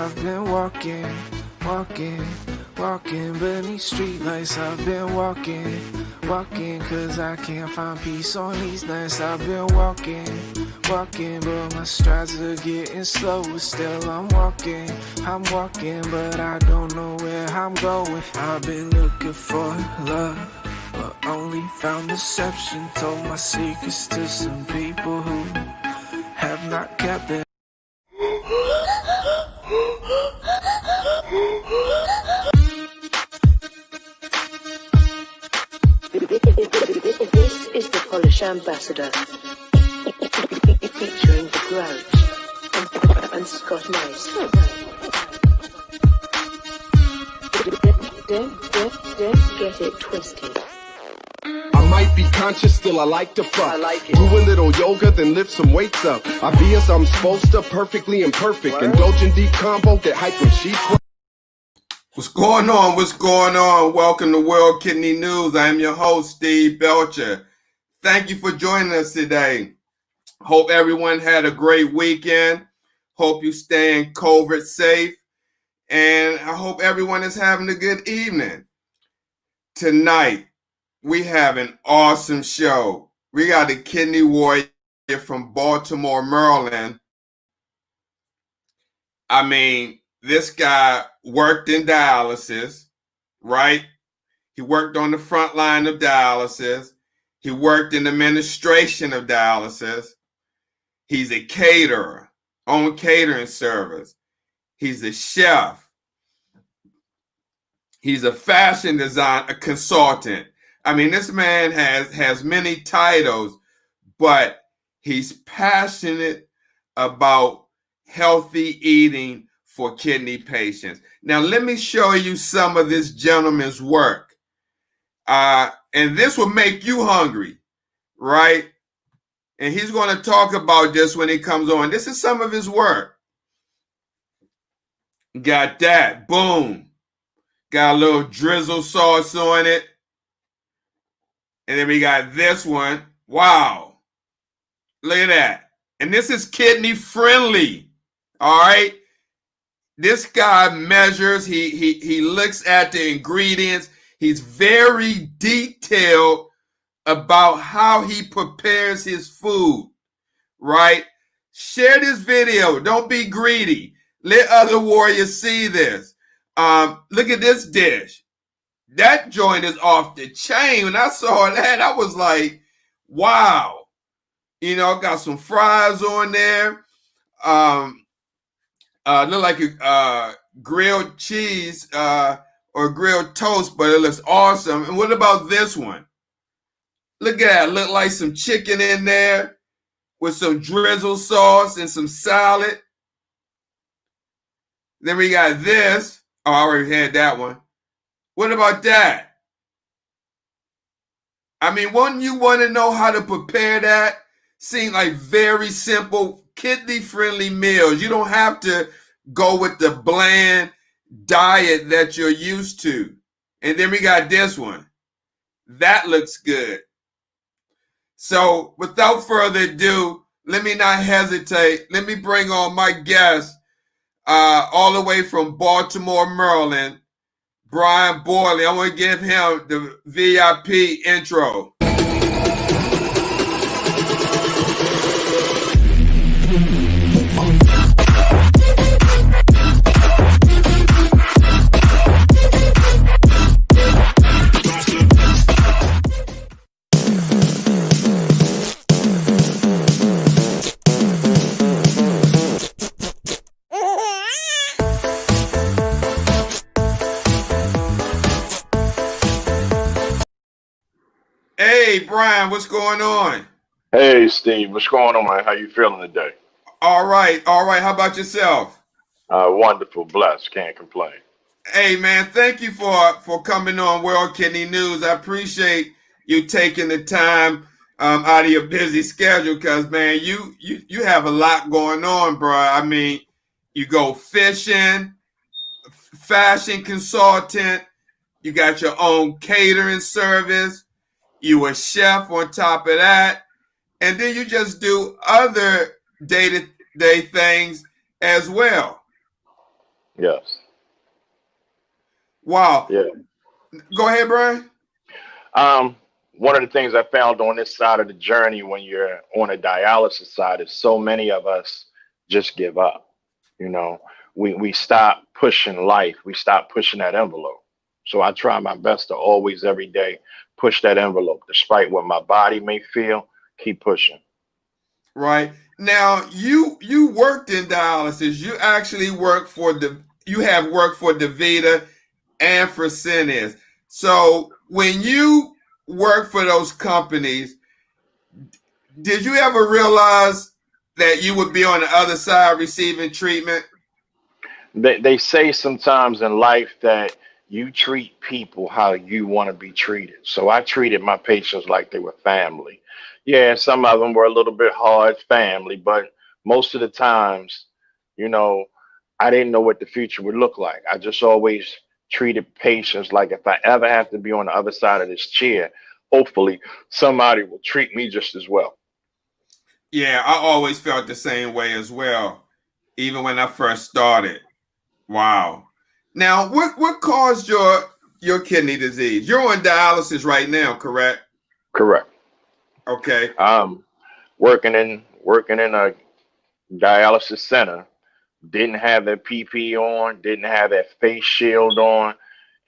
I've been walking beneath streetlights. I've been walking, cause I can't find peace on these nights. I've been walking, but my strides are getting slower. Still I'm walking, but I don't know where I'm going. I've been looking for love, but only found deception. Told my secrets to some people who have not kept them. This is the Polish Ambassador, featuring the Grouch and Scott Nice. Don't get it twisted. I might be conscious, still I like to fuck. I like it. Do a little yoga, then lift some weights up. I be as I'm supposed to, perfectly imperfect. Indulge in deep combo, get hyped when she's... What's going on? What's going on? Welcome to World Kidney News. I am your host, Steve Belcher. Thank you for joining us today. Hope everyone had a great weekend. Hope you staying COVID safe. And I hope everyone is having a good evening. Tonight, we have an awesome show. We got a kidney warrior from Baltimore, Maryland. I mean, this guy worked in dialysis, right? He worked on the front line of dialysis. He worked in administration of dialysis. He's a caterer, owned catering service. He's a chef. He's a fashion design, a consultant. I mean, this man has many titles, but he's passionate about healthy eating for kidney patients. Now, let me show you some of this gentleman's work. And this will make you hungry, right? And he's going to talk about this when he comes on. This is some of his work. Got that. Boom. Got a little drizzle sauce on it. And then we got this one. Wow. Look at that. And this is kidney friendly. All right. This guy measures, he looks at the ingredients. He's very detailed about how he prepares his food, right? Share this video. Don't be greedy. Let other warriors see this. Look at this dish. That joint is off the chain. When I saw that, I was like, wow. You know, got some fries on there. Look like a grilled cheese or grilled toast, but it looks awesome. And what about this one? Look at that. Look like some chicken in there with some drizzle sauce and some salad. Then we got this. Oh, I already had that one. What about that? I mean, wouldn't you want to know how to prepare that? Seem like very simple, kidney-friendly meals. You don't have to go with the bland diet that you're used to. And then we got this one. That looks good. So without further ado, let me not hesitate. Let me bring on my guest all the way from Baltimore, Maryland, Brian Boyley. I want to give him the VIP intro. Hey, Brian, what's going on? Hey, Steve, what's going on, man? How you feeling today? All right. How about yourself? Wonderful, blessed, can't complain. Hey, man, thank you for coming on World Kidney News. I appreciate you taking the time out of your busy schedule because, man, you have a lot going on, bro. I mean, you go fishing, fashion consultant, you got your own catering service, you a chef on top of that, and then you just do other day-to-day things as well. Yes. Wow. Yeah. Go ahead, Brian. Um, One of the things I found on this side of the journey when you're on a dialysis side is so many of us just give up. You know, we stop pushing life. We stop pushing that envelope. So I try my best to always every day push that envelope, despite what my body may feel. Keep pushing. Right now, you worked in dialysis. You actually work for the. You have worked for DaVita and for Fresenius. So when you work for those companies, did you ever realize that you would be on the other side receiving treatment? They say sometimes in life that you treat people how you want to be treated. So I treated my patients like they were family. Yeah, some of them were a little bit hard family, but most of the times, you know, I didn't know what the future would look like. I just always treated patients like if I ever have to be on the other side of this chair, hopefully somebody will treat me just as well. Yeah, I always felt the same way as well, even when I first started. Wow. Now, what caused your kidney disease? You're on dialysis right now, correct? Correct. Okay. Um, working in a dialysis center, didn't have that PP on, didn't have that face shield on,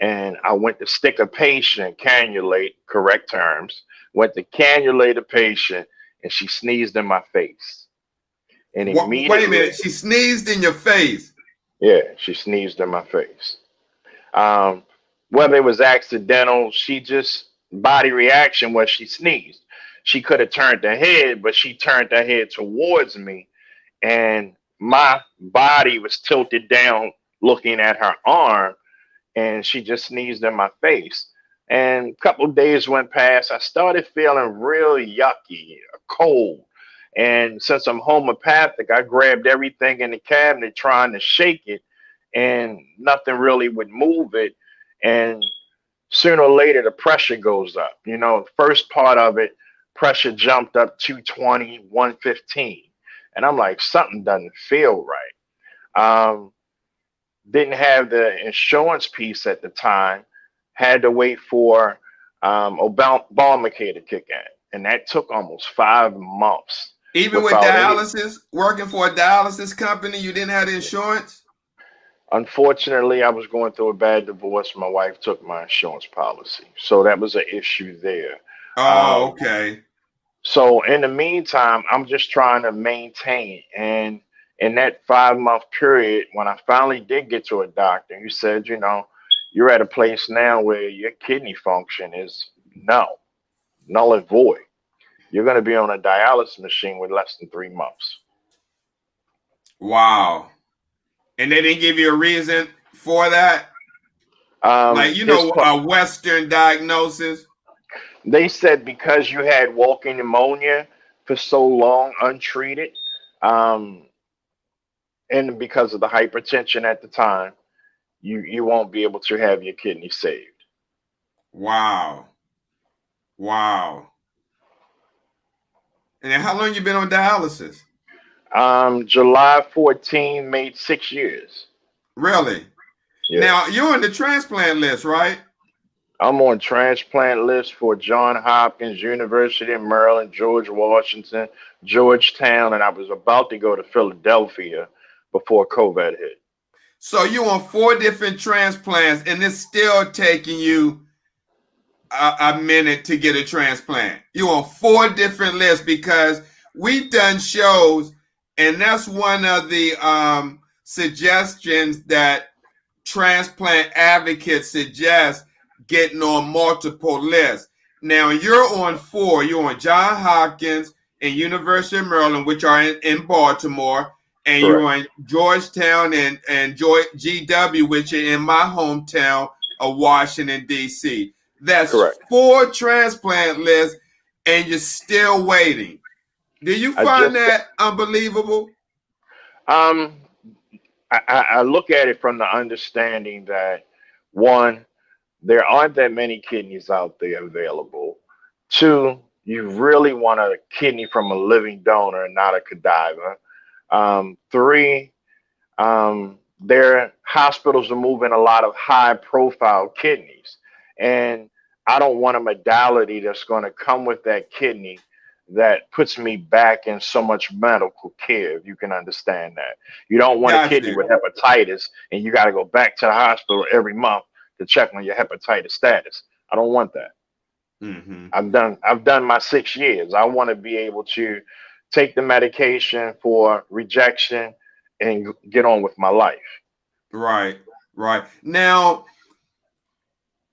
and I went to stick a patient, cannulate, correct terms, went to cannulate a patient, and she sneezed in my face. And Wait a immediately, minute. She sneezed in your face. yeah, she sneezed in my face. Um, Whether it was accidental, she just body reaction was she sneezed. She could have turned her head, but she turned her head towards me, and my body was tilted down looking at her arm, and she just sneezed in my face. And a couple of days went past. I started feeling real yucky, cold. And since I'm homeopathic, I grabbed everything in the cabinet trying to shake it, and nothing really would move it. And sooner or later, the pressure goes up. You know, first part of it, pressure jumped up 220, 115. And I'm like, something doesn't feel right. Didn't have the insurance piece at the time, had to wait for Obamacare to kick in. And that took almost 5 months Even with without any. dialysis, working for a dialysis company, you didn't have the insurance? Unfortunately, I was going through a bad divorce. My wife took my insurance policy. So that was an issue there. Oh, Um, okay. so in the meantime, I'm just trying to maintain. And in that 5 month period, when I finally did get to a doctor, he said, you know, you're at a place now where your kidney function is null and void. You're going to be on a dialysis machine with less than 3 months. Wow. And they didn't give you a reason for that? Like, His a Western diagnosis? They said because you had walking pneumonia for so long untreated, um, and because of the hypertension at the time, you won't be able to have your kidney saved. Wow. Wow. And then how long you been on dialysis? July 14 made 6 years. Really? Yeah. Now, you're on the transplant list, right? I'm on transplant list for John Hopkins, University of Maryland, George Washington, Georgetown, and I was about to go to Philadelphia before COVID hit. So you on 4 different transplants, and it's still taking you a minute to get a transplant. You on 4 different lists because we've done shows, and that's one of the suggestions that transplant advocates suggest, getting on multiple lists. Now you're on 4. You're on John Hopkins and University of Maryland, which are in Baltimore, and you're Correct. on Georgetown and GW, which are in my hometown of Washington, D.C. That's Correct. 4 transplant lists, and you're still waiting. Do you I find just that unbelievable? um I look at it from the understanding that one, there aren't that many kidneys out there available. Two, you really want a kidney from a living donor and not a cadaver. Three, their hospitals are moving a lot of high profile kidneys. And I don't want a modality that's going to come with that kidney that puts me back in so much medical care, if you can understand that. You don't want a Got kidney you. with hepatitis and you got to go back to the hospital every month to check on your hepatitis status. I don't want that. Hmm. I've done my 6 years. I want to be able to take the medication for rejection and get on with my life. Right, right. Now,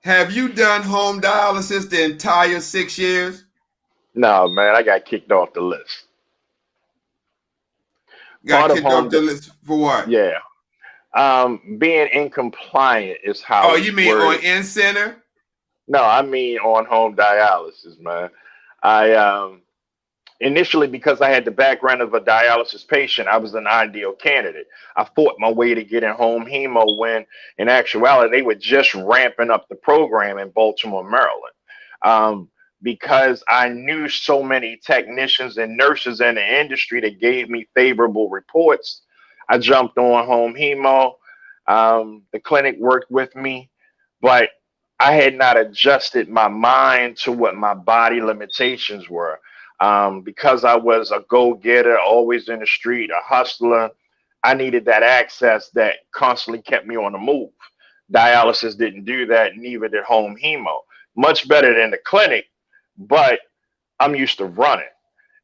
have you done home dialysis the entire 6 years? No, man, I got kicked off the list. Got Part of kicked off home, the list for what? yeah, being incompliant is how Oh, it's you mean on worded. in center? No, I mean on home dialysis, man. I initially, because I had the background of a dialysis patient, I was an ideal candidate. I fought my way to get in home hemo when, in actuality, they were just ramping up the program in Baltimore, Maryland. Um, because I knew so many technicians and nurses in the industry that gave me favorable reports, I jumped on home hemo. The clinic worked with me, but I had not adjusted my mind to what my body limitations were. Because I was a go-getter, always in the street, a hustler, I needed that access that constantly kept me on the move. Dialysis didn't do that, neither did home hemo. Much better than the clinic, but I'm used to running.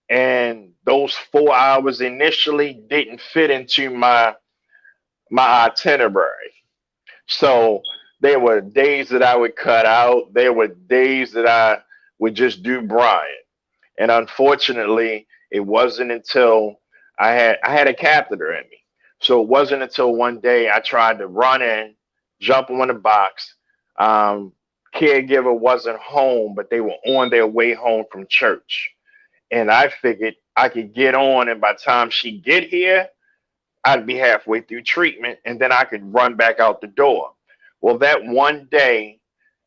And those 4 hours initially didn't fit into my itinerary. So there were days that I would cut out. There were days that I would just do Brian. And unfortunately, it wasn't until I had a catheter in me. So it wasn't until one day I tried to run in, jump on the box. Um, Caregiver wasn't home, but they were on their way home from church. And I figured I could get on, and by the time she get here, I'd be halfway through treatment, and then I could run back out the door. Well, that one day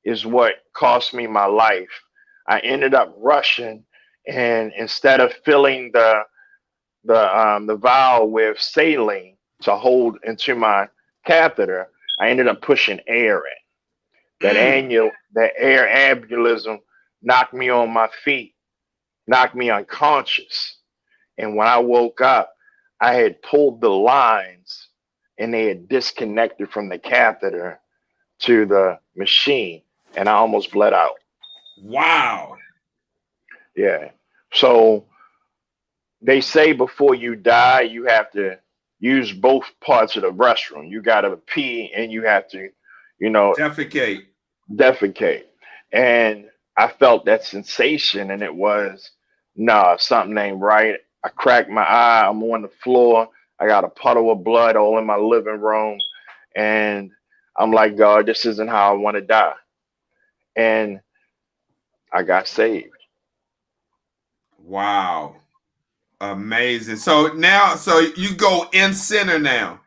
is what cost me my life. I ended up rushing, and instead of filling the vial with saline to hold into my catheter, I ended up pushing air in. Mm. That air embolism knocked me on my feet, knocked me unconscious. And when I woke up, I had pulled the lines and they had disconnected from the catheter to the machine, and I almost bled out. Wow. Yeah. So they say before you die, you have to use both parts of the restroom. You got to pee and you have to, you know, Defecate. defecate. And I felt that sensation, and it was, nah, something ain't right. I cracked my eye. I'm on the floor. I got a puddle of blood all in my living room. And I'm like, God, this isn't how I want to die. And I got saved. Wow. Amazing. So now, so you go in center now.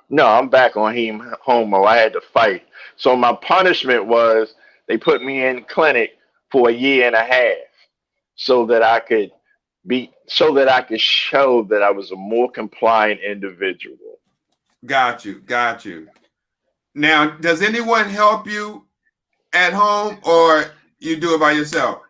No, I'm back on homo. I had to fight. So my punishment was they put me in clinic for a year and a half so that I could so that I could show that I was a more compliant individual. Got you. Got you. Now, does anyone help you at home or you do it by yourself?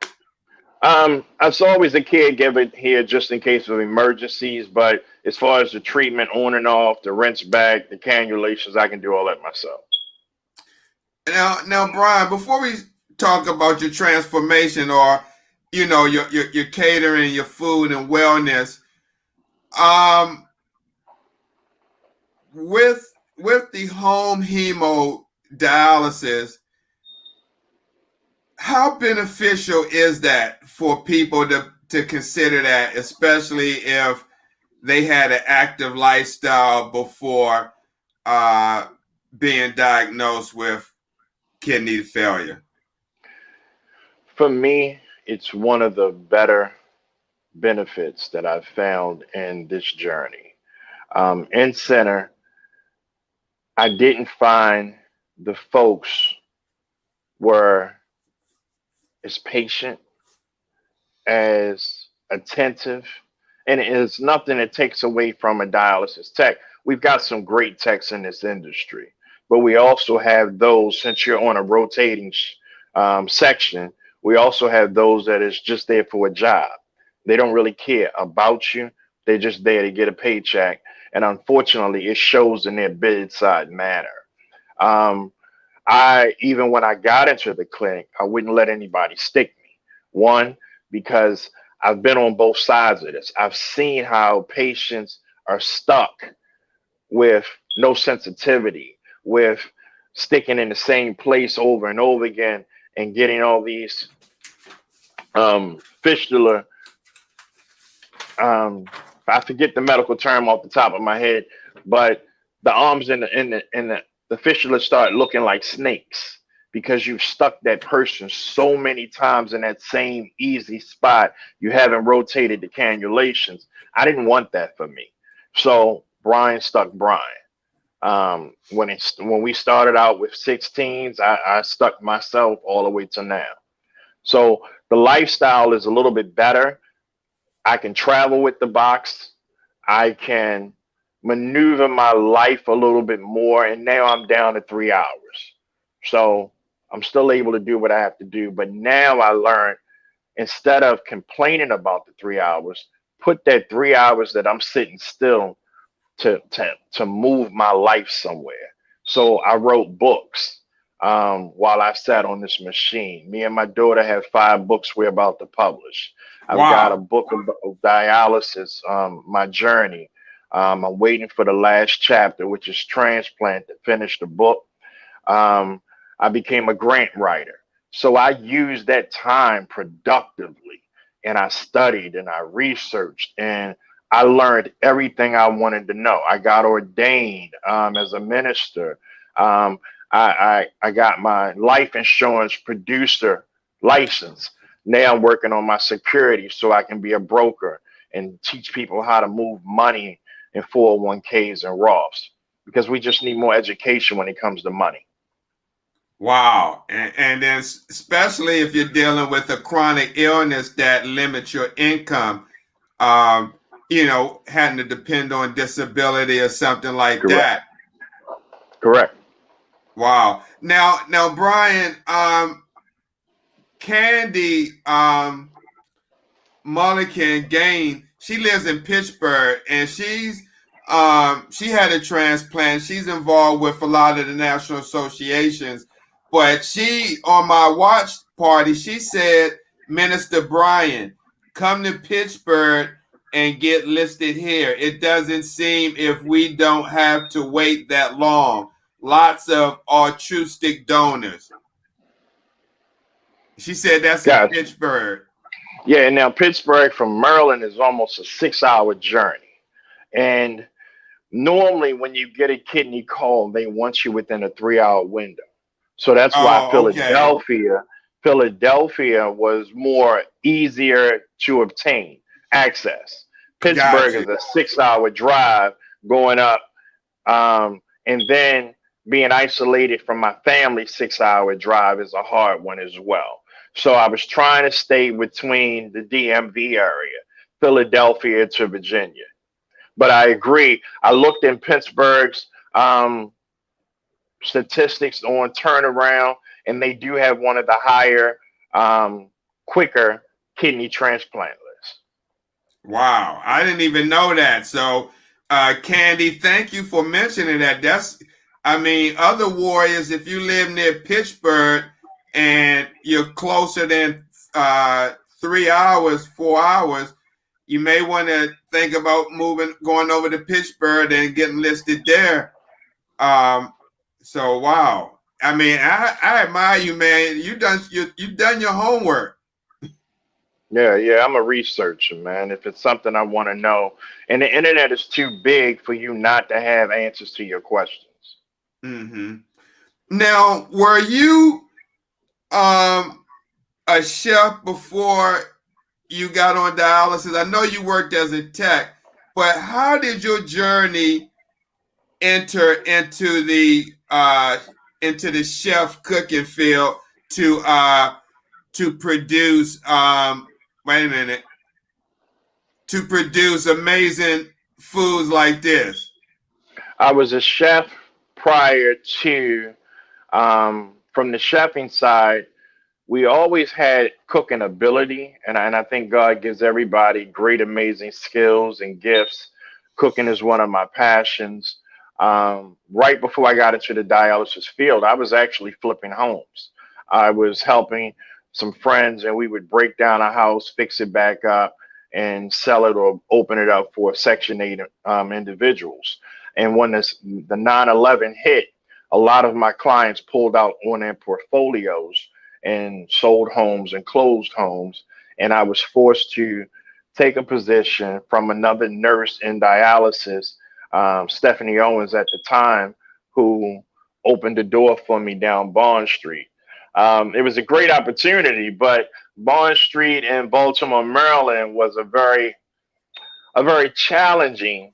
I was always a caregiver here just in case of emergencies, but as far as the treatment on and off, the rinse back, the cannulations, I can do all that myself. Now, Brian, before we talk about your transformation or your catering, your food and wellness, um, with the home hemodialysis, how beneficial is that for people to consider that, especially if they had an active lifestyle before uh, being diagnosed with kidney failure? For me, it's one of the better benefits that I've found in this journey. In center, I didn't find the folks were as patient, as attentive, and it is nothing that takes away from a dialysis tech. we've got some great techs in this industry, but we also have those, since you're on a rotating section, we also have those that is just there for a job. They don't really care about you. They're just there to get a paycheck. And unfortunately, it shows in their bedside manner. Um, even when I got into the clinic, I wouldn't let anybody stick me. One, because I've been on both sides of this. I've seen how patients are stuck with no sensitivity, with sticking in the same place over and over again and getting all these fistula. Um, I forget the medical term off the top of my head, but the arms and the fistula start looking like snakes because you've stuck that person so many times in that same easy spot. You haven't rotated the cannulations. I didn't want that for me. So Brian stuck Brian. When we started out with 16s, I stuck myself all the way to now. So the lifestyle is a little bit better. I can travel with the box. I can maneuver my life a little bit more. And now I'm down to 3 hours. So I'm still able to do what I have to do. But now I learned, instead of complaining about the 3 hours, put that 3 hours that I'm sitting still to move my life somewhere. So I wrote books while I sat on this machine. Me and my daughter have 5 books we're about to publish. I've got a Wow. book of dialysis, my journey. I'm waiting for the last chapter, which is transplant, to finish the book. Um, I became a grant writer. So I used that time productively, and I studied and I researched and I learned everything I wanted to know. I got ordained as a minister. Um, I got my life insurance producer license. Now I'm working on my security so I can be a broker and teach people how to move money in 401ks and Roths, because we just need more education when it comes to money. Wow. And then especially if you're dealing with a chronic illness that limits your income, um, having to depend on disability or something like Correct. that. Correct. Wow. Now, Brian, Candy, Mulligan Gain, she lives in Pittsburgh, and she had a transplant. She's involved with a lot of the national associations, but she, on my watch party, she said, Minister Brian, come to Pittsburgh and get listed here. It doesn't seem, if we don't have to wait that long. Lots of altruistic donors. She said that's in Gotcha. Pittsburgh. Yeah, and now Pittsburgh from Maryland is almost a 6 hour journey. And normally when you get a kidney call, they want you within a 3 hour window. So that's why Oh, okay. Philadelphia was more easier to obtain access. Got Pittsburgh you. is a 6 hour drive going up, and then being isolated from my family, 6 hour drive is a hard one as well. So I was trying to stay between the DMV area, Philadelphia to Virginia. But I agree. I looked in Pittsburgh's statistics on turnaround, and they do have one of the higher, quicker kidney transplant lists. Wow. I didn't even know that. So, Candy, thank you for mentioning that. Other warriors, if you live near Pittsburgh and you're closer than 3 hours, 4 hours, you may want to think about going over to Pittsburgh and getting listed there. So wow. I admire you, man. You done your homework. Yeah, yeah, I'm a researcher, man. If it's something I want to know, and the internet is too big for you not to have answers to your questions. Hmm. Now, were you um a chef before you got on dialysis? I know you worked as a tech, but how did your journey enter into the chef cooking field to produce wait a minute, to produce amazing foods like this? I was a chef prior to, from the chefing side, we always had cooking ability, and I think God gives everybody great, amazing skills and gifts. Cooking is one of my passions. Right before I got into the dialysis field, I was actually flipping homes. I was helping some friends, and we would break down a house, fix it back up, and sell it or open it up for Section 8 individuals. And when the 9/11 hit, a lot of my clients pulled out on their portfolios and sold homes and closed homes. And I was forced to take a position from another nurse in dialysis, Stephanie Owens at the time, who opened the door for me down Bond Street. It was a great opportunity, but Bond Street in Baltimore, Maryland was a very challenging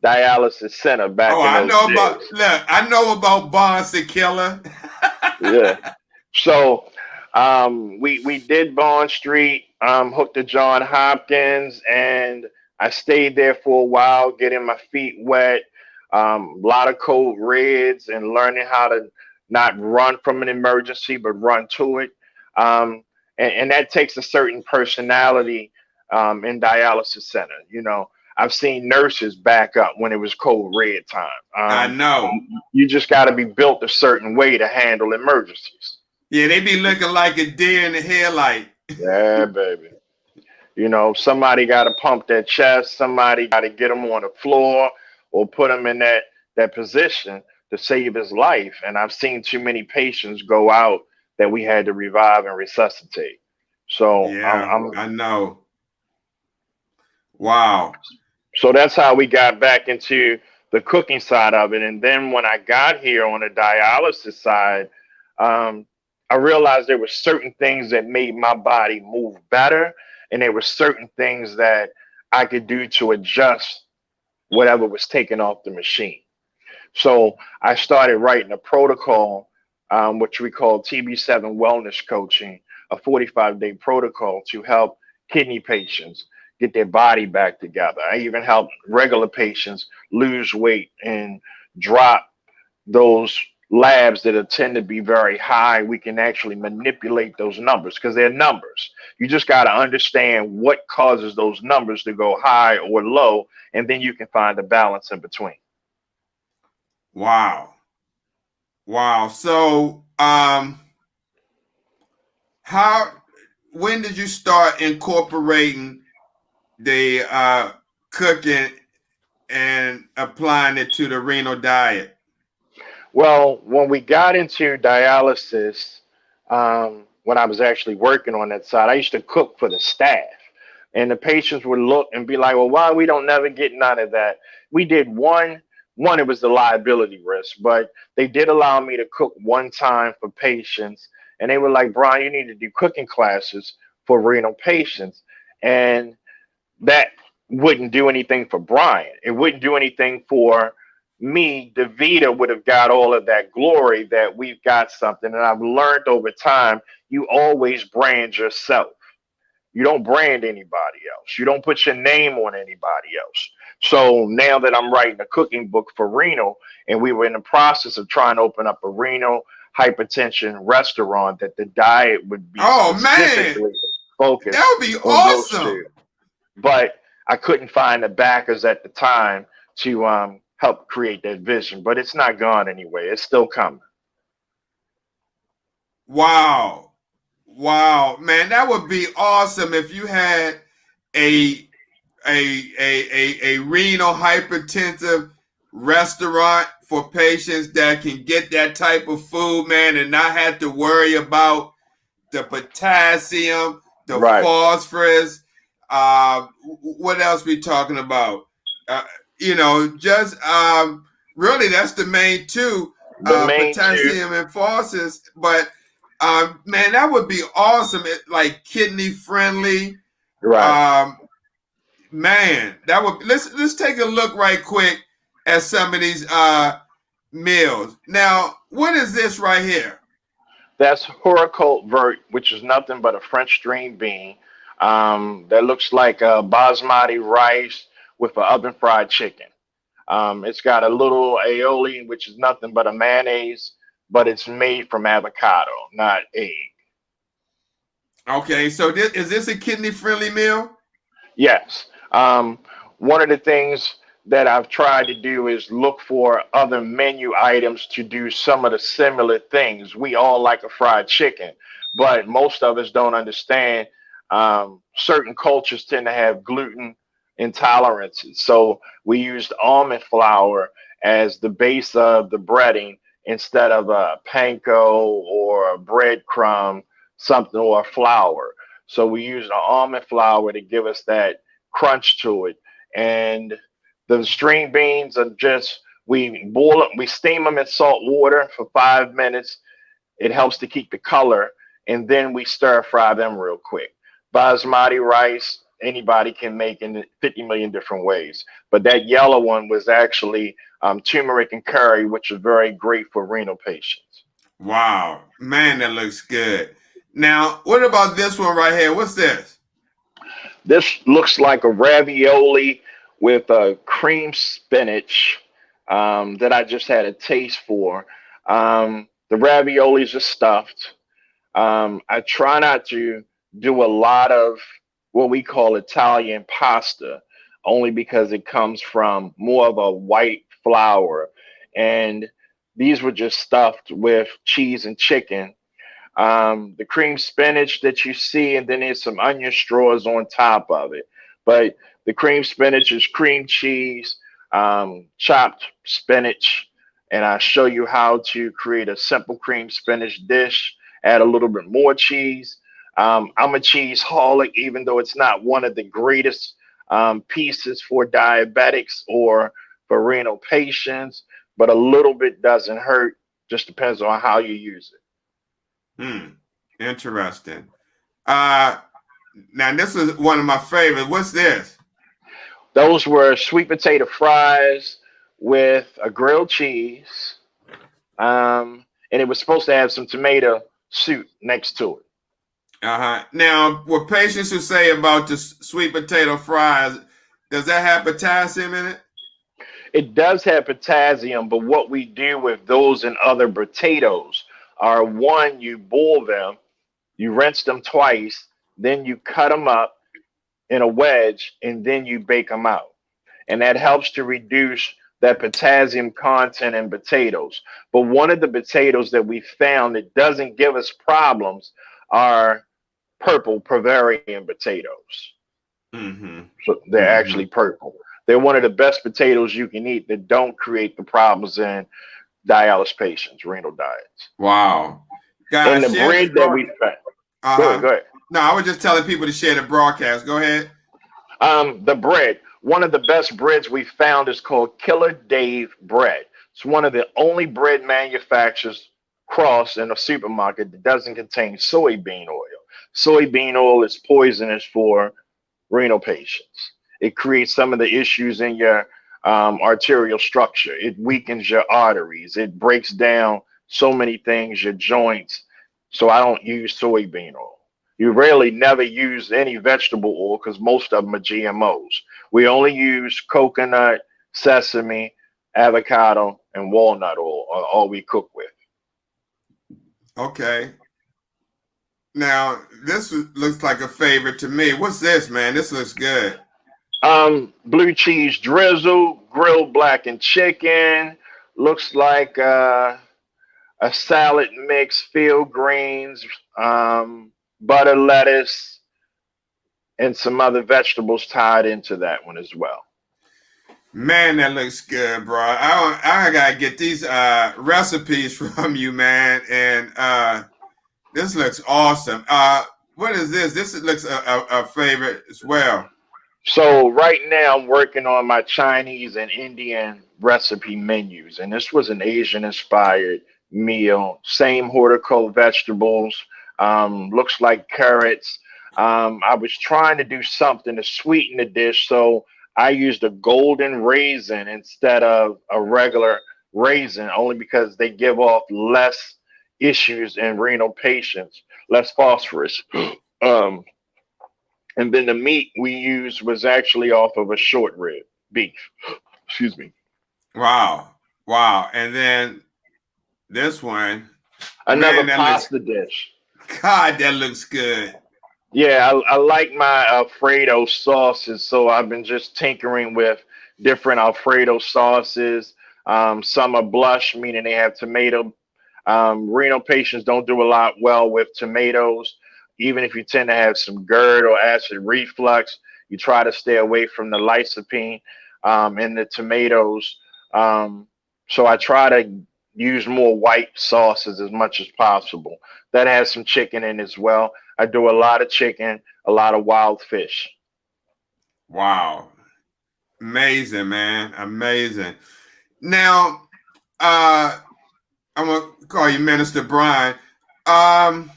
dialysis center Oh, back in I those know about, days. look, I know about Bonds the Killer. Yeah. So we did Bond Street, hooked to John Hopkins, and I stayed there for a while, getting my feet wet. A lot of code reds and learning how to not run from an emergency, but run to it. And that takes a certain personality in dialysis center. I've seen nurses back up when it was code red time. I know. You just got to be built a certain way to handle emergencies. Yeah, they be looking like a deer in the headlight. Yeah, baby. Somebody got to pump their chest. Somebody got to get him on the floor or put him in that position to save his life. And I've seen too many patients go out that we had to revive and resuscitate. So Yeah, I know. Wow. so that's how we got back into the cooking side of it. And then when I got here on the dialysis side, um, I realized there were certain things that made my body move better, and there were certain things that I could do to adjust whatever was taken off the machine. So I started writing a protocol, which we call TB7 Wellness Coaching, a 45-day protocol to help kidney patients get their body back together. I even help regular patients lose weight and drop those labs that tend to be very high. We can actually manipulate those numbers because they're numbers. You just got to understand what causes those numbers to go high or low, and then you can find a balance in between. Wow. Wow. So, how when did you start incorporating the cooking and applying it to the renal diet? Well, when we got into dialysis, when I was actually working on that side, I used to cook for the staff. And the patients would look and be like, well, why we don't never get none of that? We did one, it was the liability risk, but they did allow me to cook one time for patients. And they were like, Brian, you need to do cooking classes for renal patients. And that wouldn't do anything for Brian. It wouldn't do anything for me. DeVita would have got all of that glory that we've got something. And I've learned over time, you always brand yourself. You don't brand anybody else. You don't put your name on anybody else. So now that I'm writing a cooking book for renal, and we were in the process of trying to open up a renal hypertension restaurant, that the diet would be Oh man, specifically focused that would be on those two. awesome. But I couldn't find the backers at the time to help create that vision. But it's not gone anyway. It's still coming. Wow. Wow, man, that would be awesome if you had a a renal hypertensive restaurant for patients that can get that type of food, man, and not have to worry about the potassium, the Right. phosphorus. What else we talking about? Uh, just really that's the main two, The main two. potassium and phosphorus. But man, that would be awesome. Like kidney friendly. Right. Man, that would let's take a look right quick at some of these meals. Now, what is this right here? That's Horicult vert, which is nothing but a French string bean that looks like a basmati rice with an oven fried chicken. It's got a little aioli, which is nothing but a mayonnaise, but it's made from avocado, not egg. Okay, so is this a kidney-friendly meal? Yes. One of the things that I've tried to do is look for other menu items to do some of the similar things. We all like a fried chicken, but most of us don't understand. Certain cultures tend to have gluten intolerances. So we used almond flour as the base of the breading instead of a panko or a breadcrumb, something, or a flour. So we used the almond flour to give us that crunch to it. And the string beans are just, we boil them, we steam them in salt water for 5 minutes. It helps to keep the color, and then we stir fry them real quick. Basmati rice, anybody can make in 50 million different ways. But that yellow one was actually turmeric and curry, which is very great for renal patients. Wow, man, that looks good. Now, what about this one right here? What's this? This looks like a ravioli with a cream spinach that I just had a taste for. The raviolis are stuffed. I try not to do a lot of what we call Italian pasta, only because it comes from more of a white flour. And these were just stuffed with cheese and chicken. The cream spinach that you see, and then there's some onion straws on top of it. But the cream spinach is cream cheese, chopped spinach, and I show you how to create a simple cream spinach dish. Add a little bit more cheese. I'm a cheese holic, even though it's not one of the greatest pieces for diabetics or for renal patients, but a little bit doesn't hurt. Just depends on how you use it. Interesting. Now this is one of my favorites. What's this? Those were sweet potato fries with a grilled cheese, and it was supposed to have some tomato soup next to it. Now, what patients who say about the sweet potato fries, does that have potassium in it? It does have potassium, but what we do with those and other potatoes are, one, you boil them, you rinse them twice, then you cut them up in a wedge, and then you bake them out. And that helps to reduce that potassium content in potatoes. But one of the potatoes that we found that doesn't give us problems are purple Bavarian potatoes. So they're actually purple. They're one of the best potatoes you can eat that don't create the problems in dialysis patients, renal diets. Wow. And Guys, the bread that we found. Go ahead. No, I was just telling people to share the broadcast. Go ahead. The bread. One of the best breads we found is called Killer Dave bread. It's one of the only bread manufacturers cross in a supermarket that doesn't contain soybean oil. Soybean oil is poisonous for renal patients. It creates some of the issues in your arterial structure. It weakens your arteries. It breaks down so many things, your joints. So I don't use soybean oil. You rarely never use any vegetable oil because most of them are GMOs. We only use coconut, sesame, avocado, and walnut oil are all we cook with. Okay. Now, this looks like a favorite to me. What's this, man? This looks good. Blue cheese drizzle, grilled blackened chicken. Looks like a salad mix, field greens, butter lettuce, and some other vegetables tied into that one as well. Man, that looks good, bro. I gotta get these recipes from you, man. And this looks awesome. What is this? This looks a favorite as well. So right now I'm working on my Chinese and Indian recipe menus, and this was an Asian inspired meal. Same horticultural vegetables, looks like carrots. I was trying to do something to sweeten the dish, so I used a golden raisin instead of a regular raisin, only because they give off less issues in renal patients, less phosphorus. And then the meat we used was actually off of a short rib beef. Excuse me. Wow. Wow. And then this one, Another man, that looks, pasta dish. God, that looks good. Yeah, I like my Alfredo sauces, so I've been just tinkering with different Alfredo sauces. Some are blush, meaning they have tomato. Renal patients don't do a lot well with tomatoes. Even if you tend to have some GERD or acid reflux, you try to stay away from the lycopene in the tomatoes. Um, so I try to use more white sauces as much as possible. That has some chicken in as well. I do a lot of chicken, a lot of wild fish. Wow. Amazing, man. Amazing. Now, I'm gonna call you Minister Brian. Um,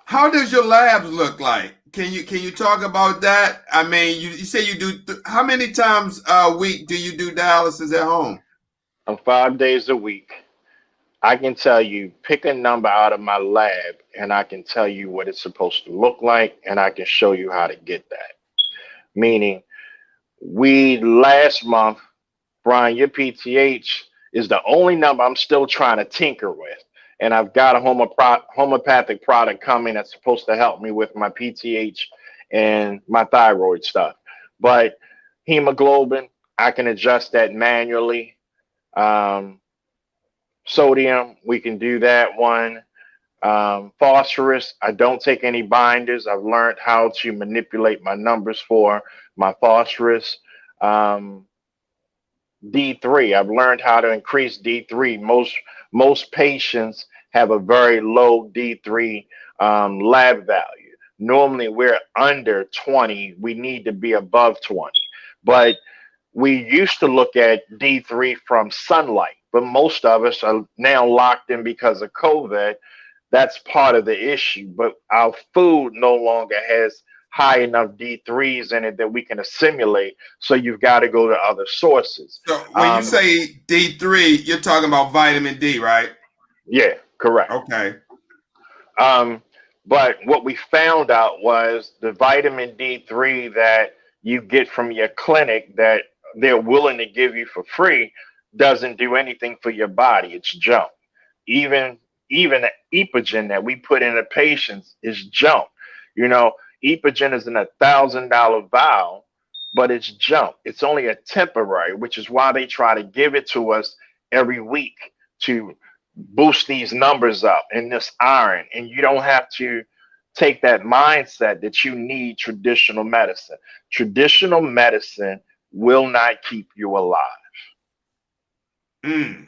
how does your labs look like? Can you talk about that? I mean, you say you do how many times a week do you do dialysis at home? 5 days a week. I can tell you, pick a number out of my lab, and I can tell you what it's supposed to look like, and I can show you how to get that. Meaning, we last month, Brian, your PTH is the only number I'm still trying to tinker with. And I've got a homeopathic product coming that's supposed to help me with my PTH and my thyroid stuff. But hemoglobin, I can adjust that manually. Um, Sodium, we can do that one. Phosphorus, I don't take any binders. I've learned how to manipulate my numbers for my phosphorus. Um, D3, I've learned how to increase D3. Most patients have a very low D3 lab value. Normally, we're under 20. We need to be above 20. But we used to look at D3 from sunlight, but most of us are now locked in because of COVID. That's part of the issue. But our food no longer has high enough D3s in it that we can assimilate. So you've got to go to other sources. So when you say D3, you're talking about vitamin D, right? Yeah, correct. Okay. Um, but what we found out was the vitamin D3 that you get from your clinic that they're willing to give you for free doesn't do anything for your body. It's junk. Even even the epogen that we put in the patients is junk. You know, epogen is in $1,000 vial, but it's junk. It's only a temporary, which is why they try to give it to us every week to boost these numbers up in this iron. And you don't have to take that mindset that you need traditional medicine. Traditional medicine will not keep you alive. Mm.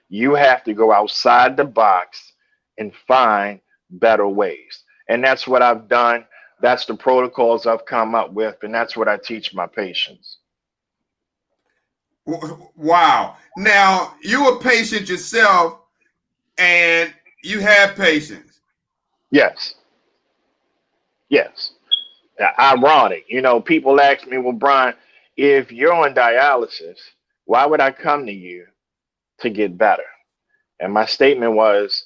You have to go outside the box and find better ways. And that's what I've done. That's the protocols I've come up with, and that's what I teach my patients. Wow. Now, you're a patient yourself and you have patients. Yes, yes. Ironic. You know, people ask me, well, Brian, if you're on dialysis, why would I come to you to get better? And my statement was,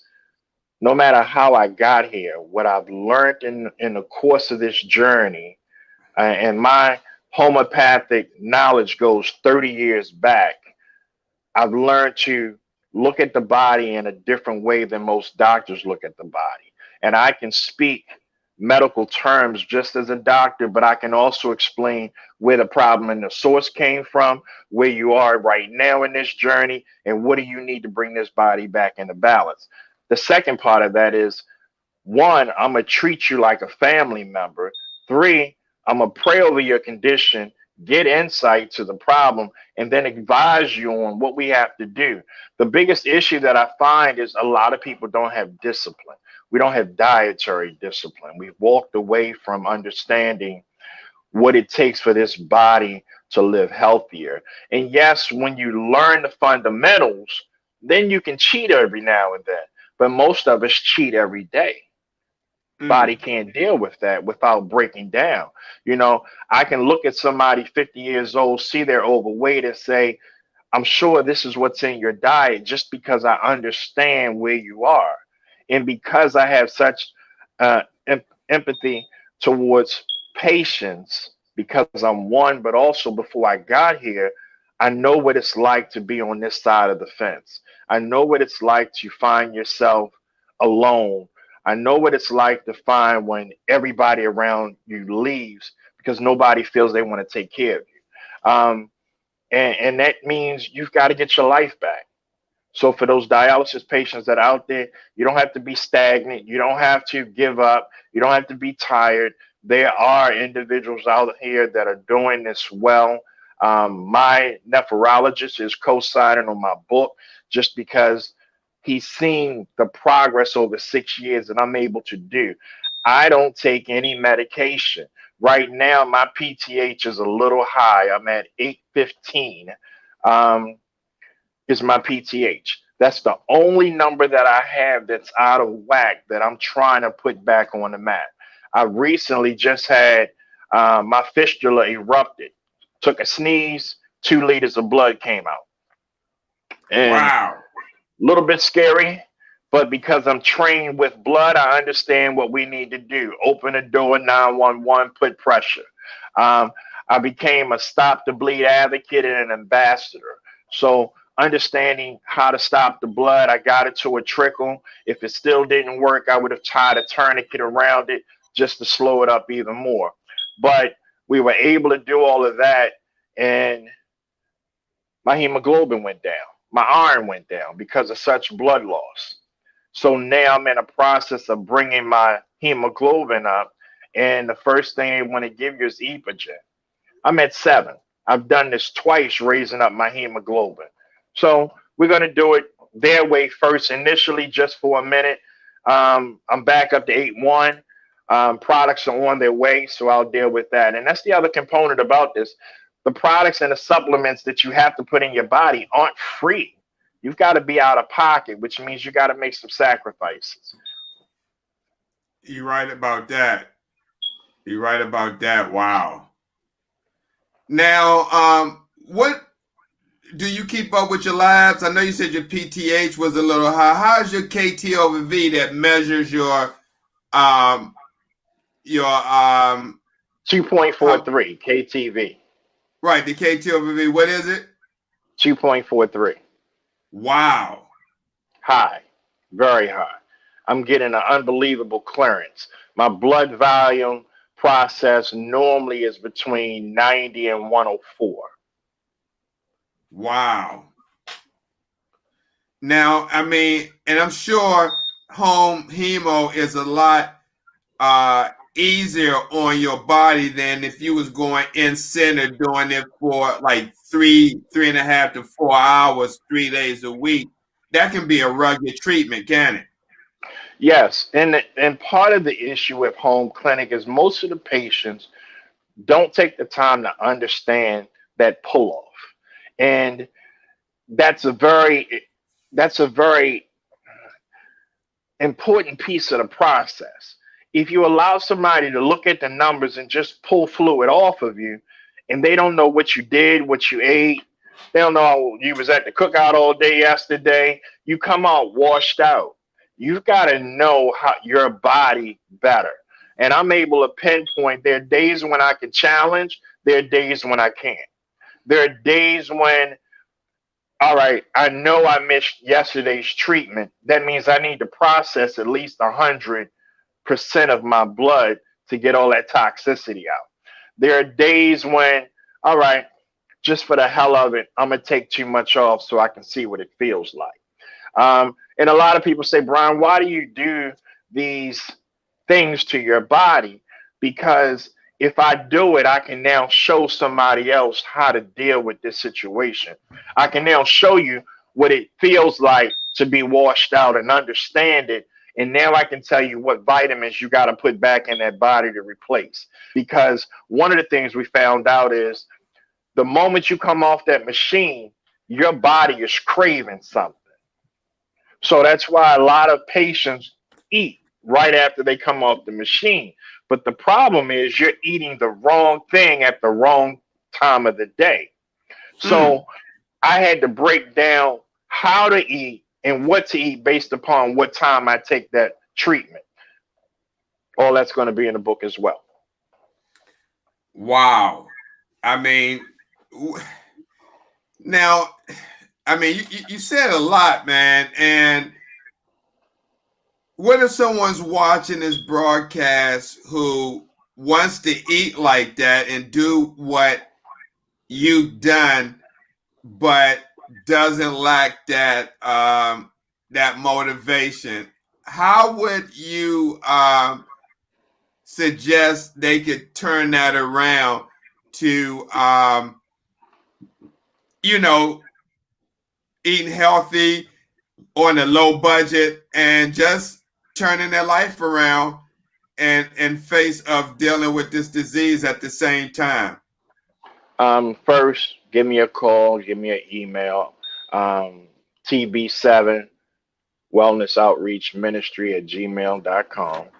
no matter how I got here, what I've learned in the course of this journey, and my homeopathic knowledge goes 30 years back, I've learned to look at the body in a different way than most doctors look at the body. And I can speak medical terms just as a doctor, but I can also explain where the problem and the source came from, where you are right now in this journey, and what do you need to bring this body back into balance. The second part of that is, one, I'm going to treat you like a family member. Three, I'm going to pray over your condition, get insight to the problem, and then advise you on what we have to do. The biggest issue that I find is a lot of people don't have discipline. We don't have dietary discipline. We've walked away from understanding what it takes for this body to live healthier. And yes, when you learn the fundamentals, then you can cheat every now and then. But most of us cheat every day. Body Mm. can't deal with that without breaking down. You know, I can look at somebody 50 years old, see they're overweight, and say, I'm sure this is what's in your diet just because I understand where you are. And because I have such empathy towards patients, because I'm one, but also before I got here, I know what it's like to be on this side of the fence. I know what it's like to find yourself alone. I know what it's like to find when everybody around you leaves because nobody feels they want to take care of you. And that means you've got to get your life back. So for those dialysis patients that are out there, you don't have to be stagnant. You don't have to give up. You don't have to be tired. There are individuals out here that are doing this well. My nephrologist is co-signing on my book just because he's seen the progress over 6 years that I'm able to do. I don't take any medication. Right now, my PTH is a little high. I'm at 815. Um, is my PTH. That's the only number that I have that's out of whack that I'm trying to put back on the map. I recently just had my fistula erupted. Took a sneeze, 2 liters of blood came out. And a Wow. little bit scary, but because I'm trained with blood, I understand what we need to do. Open the door, 911, put pressure. Um, I became a stop the bleed advocate and an ambassador. So understanding how to stop the blood, I got it to a trickle. If it still didn't work, I would have tied a tourniquet around it just to slow it up even more. But we were able to do all of that, and my hemoglobin went down. My iron went down because of such blood loss. So now I'm in a process of bringing my hemoglobin up, and the first thing they want to give you is Epogen. I'm at 7. I've done this twice, raising up my hemoglobin. So we're going to do it their way first, initially, just for a minute. I'm back up to 8-1. Products are on their way, so I'll deal with that. And that's the other component about this. The products and the supplements that you have to put in your body aren't free. You've got to be out of pocket, which means you got to make some sacrifices. You're right about that. You're right about that. Wow. Now, what do you keep up with your labs? I know you said your PTH was a little high. How's your KT over V that measures your 2.43 KTV. right, the KT over V? What is it? 2.43. Wow. High, very high. I'm getting an unbelievable clearance. My blood volume process normally is between 90 and 104. Wow. Now, I mean, and I'm sure home hemo is a lot easier on your body than if you was going in center doing it for like 3.5 to 4 hours, 3 days a week. That can be a rugged treatment, can it? Yes, and part of the issue with home clinic is most of the patients don't take the time to understand that pull off. And that's a very important piece of the process. If you allow somebody to look at the numbers and just pull fluid off of you, and they don't know what you did, what you ate, they don't know you was at the cookout all day yesterday, you come out washed out. You've got to know how your body better. And I'm able to pinpoint there are days when I can challenge, there are days when I can't. There are days when, all right, I know I missed yesterday's treatment. That means I need to process at least 100% of my blood to get all that toxicity out. There are days when, all right, just for the hell of it, I'm going to take too much off so I can see what it feels like. And a lot of people say, Brian, why do you do these things to your body? Because if I do it, I can now show somebody else how to deal with this situation. I can now show you what it feels like to be washed out and understand it. And now I can tell you what vitamins you got to put back in that body to replace. Because one of the things we found out is the moment you come off that machine, your body is craving something. So that's why a lot of patients eat right after they come off the machine. But the problem is you're eating the wrong thing at the wrong time of the day. So I had to break down how to eat and what to eat based upon what time I take that treatment. All that's going to be in the book as well. Wow. I mean, Now, I mean, you said a lot, man. And what if someone's watching this broadcast who wants to eat like that and do what you've done, but doesn't lack that motivation? How would you suggest they could turn that around to you know, eating healthy on a low budget and just turning their life around and in face of dealing with this disease at the same time? First, give me a call, give me an email. TB7 Wellness Outreach Ministry at gmail.com. Wait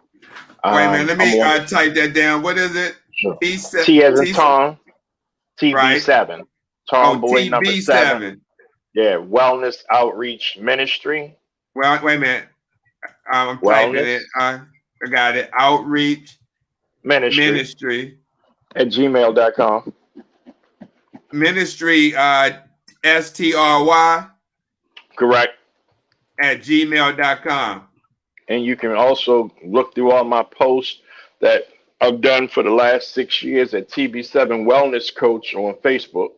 a minute, let I'm me on type that down. What is it? sure. B T as in T Tom, right? TB7. Oh, Tomboy number 7. TB7. Yeah, Wellness Outreach Ministry. Well, wait a minute. I'm typing Wellness it. I got it. Outreach Ministry Ministry. at gmail.com. Ministry STRY Correct. at gmail.com. And you can also look through all my posts that I've done for the last 6 years at TB7 Wellness Coach on Facebook.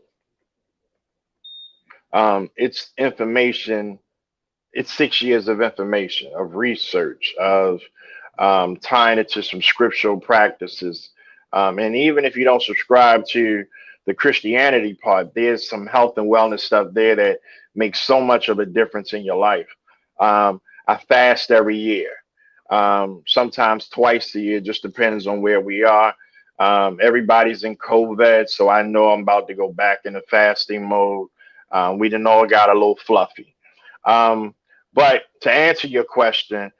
It's information. It's 6 years of information, of research, of tying it to some scriptural practices. And even if you don't subscribe to the Christianity part, there's some health and wellness stuff there that makes so much of a difference in your life. I fast every year, sometimes twice a year, just depends on where we are. Everybody's in COVID, so I know I'm about to go back into fasting mode. We done all got a little fluffy. But to answer your question,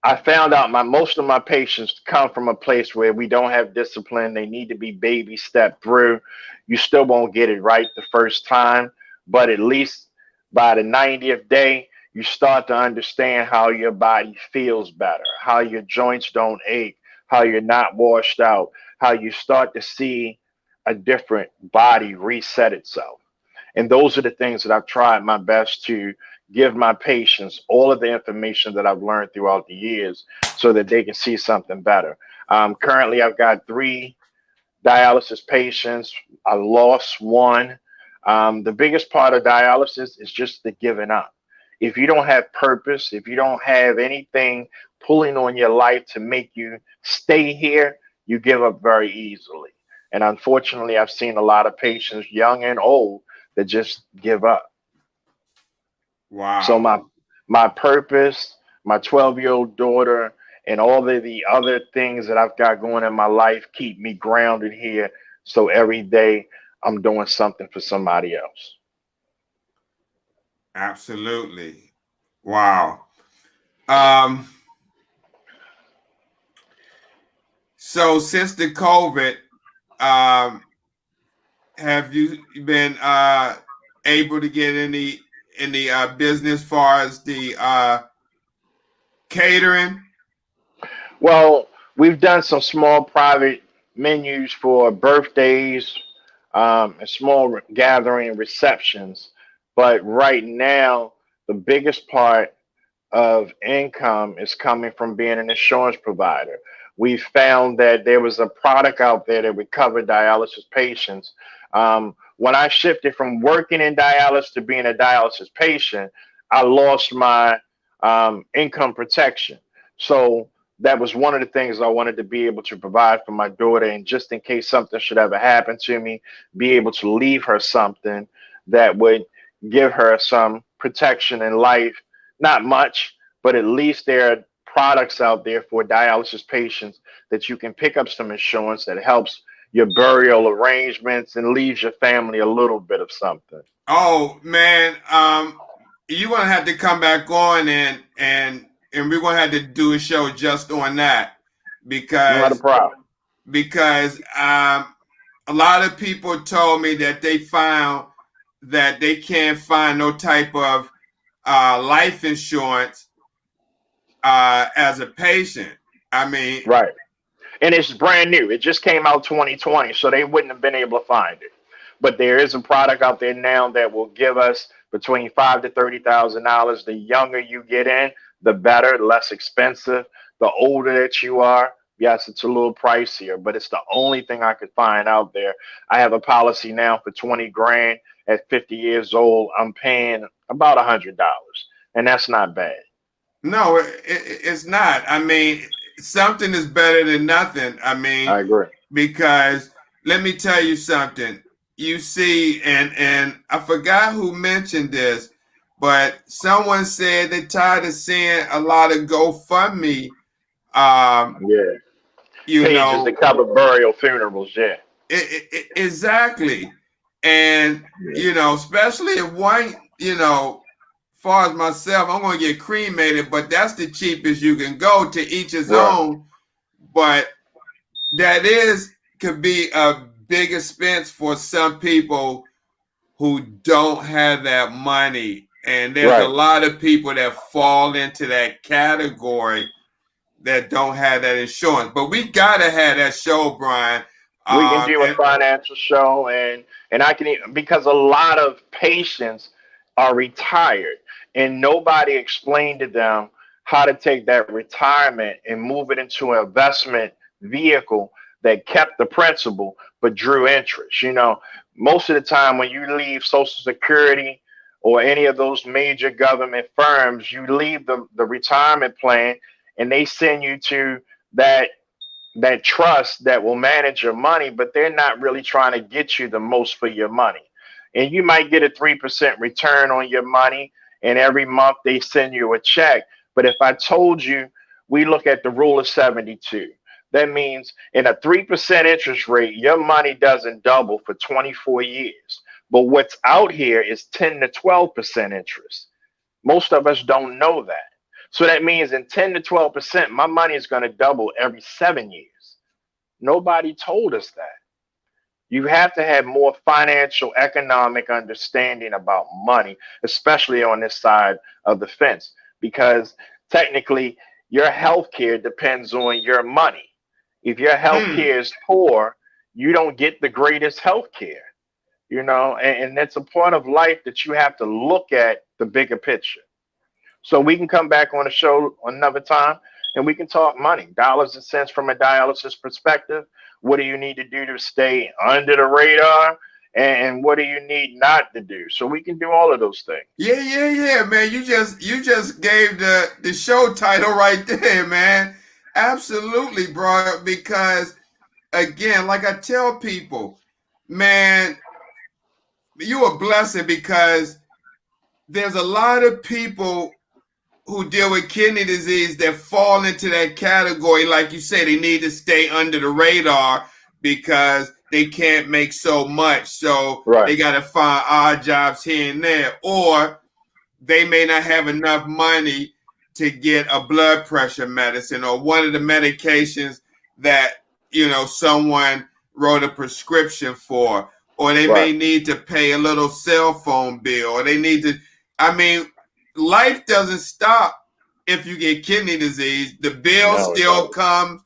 I found out most of my patients come from a place where we don't have discipline. They need to be baby stepped through. You still won't get it right the first time, but at least by the 90th day, you start to understand how your body feels better, how your joints don't ache, how you're not washed out, how you start to see a different body reset itself. And those are the things that I've tried my best to give my patients, all of the information that I've learned throughout the years so that they can see something better. Currently, I've got 3 dialysis patients. I lost one. The biggest part of dialysis is just the giving up. If you don't have purpose, if you don't have anything pulling on your life to make you stay here, you give up very easily. And unfortunately, I've seen a lot of patients, young and old, that just give up. So Wow. my purpose, my 12-year-old daughter, and all of the other things that I've got going in my life keep me grounded here. So every day I'm doing something for somebody else. Absolutely. Wow. Um, so since the COVID, have you been able to get any business far as the catering? Well, we've done some small private menus for birthdays, and small gathering receptions. But right now, the biggest part of income is coming from being an insurance provider. We found that there was a product out there that would cover dialysis patients. When I shifted from working in dialysis to being a dialysis patient, I lost my income protection. So that was one of the things I wanted to be able to provide for my daughter. And just in case something should ever happen to me, be able to leave her something that would give her some protection in life. Not much, but at least there are products out there for dialysis patients that you can pick up some insurance that helps your burial arrangements and leaves your family a little bit of something. Oh man, you're gonna have to come back on and we're gonna have to do a show just on that Not a because problem. a lot of people told me that they found that they can't find no type of life insurance as a patient. I mean, Right. And it's brand new. It just came out 2020, so they wouldn't have been able to find it. But there is a product out there now that will give us between five to $30,000. The younger you get in, the better, less expensive. The older that you are, yes, it's a little pricier, but it's the only thing I could find out there. I have a policy now for 20 grand. At 50 years old, I'm paying about $100, and that's not bad. No, it's not. I mean, something is better than nothing. I mean, I agree. because let me tell you something. You see, and I forgot who mentioned this, but someone said they're tired of seeing a lot of GoFundMe. Um, Yeah. you Pages that know, cover burial funerals. Yeah. exactly, and you know, especially if one, you know, far as myself, I'm going to get cremated, but that's the cheapest you can go. To each his Right. own. But that is could be a big expense for some people who don't have that money. And there's a Right. lot of people that fall into that category that don't have that insurance. But we gotta have that show, Brian. We can do a And financial show, and I can because a lot of patients are retired and nobody explained to them how to take that retirement and move it into an investment vehicle that kept the principal but drew interest. You know, most of the time when you leave Social Security or any of those major government firms, you leave the retirement plan and they send you to that trust that will manage your money, but they're not really trying to get you the most for your money. And you might get a 3% return on your money, and every month they send you a check. But if I told you we look at the rule of 72, that means in a 3% interest rate, your money doesn't double for 24 years. But what's out here is 10 to 12% interest. Most of us don't know that. So that means in 10 to 12%, my money is going to double every 7 years. Nobody told us that. You have to have more financial, economic understanding about money, especially on this side of the fence, because technically your health care depends on your money. If your health care is poor, you don't get the greatest health care, you know, and that's a part of life that you have to look at the bigger picture. So we can come back on the show another time and we can talk money, dollars and cents from a dialysis perspective. What do you need to do to stay under the radar? And what do you need not to do? So we can do all of those things. yeah, man. You just gave the show title right there, man. Absolutely, bro. Because again, like I tell people, man, you're a blessing because there's a lot of people who deal with kidney disease that fall into that category. Like you say, they need to stay under the radar because they can't make so much. So Right. they got to find odd jobs here and there. Or they may not have enough money to get a blood pressure medicine or one of the medications that, you know, someone wrote a prescription for. Or they Right. may need to pay a little cell phone bill. Or they need to, I mean, life doesn't stop if you get kidney disease. The bill No, it still doesn't. comes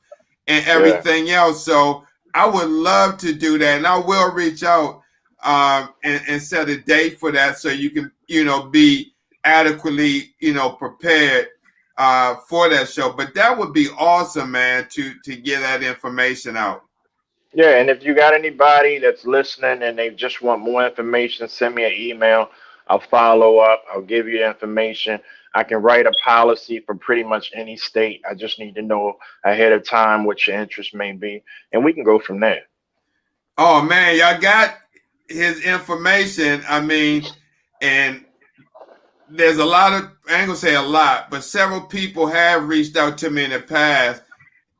and Yeah. everything else. So I would love to do that, and I will reach out and set a date for that so you can, you know, be adequately, you know, prepared for that show. But that would be awesome, man, to get that information out. Yeah, and if you got anybody that's listening and they just want more information, send me an email. I'll follow up. I'll give you the information. I can write a policy for pretty much any state. I just need to know ahead of time what your interest may be, and we can go from there. Oh man, y'all got his information. I mean, and there's a lot of, I ain't gonna say a lot, but several people have reached out to me in the past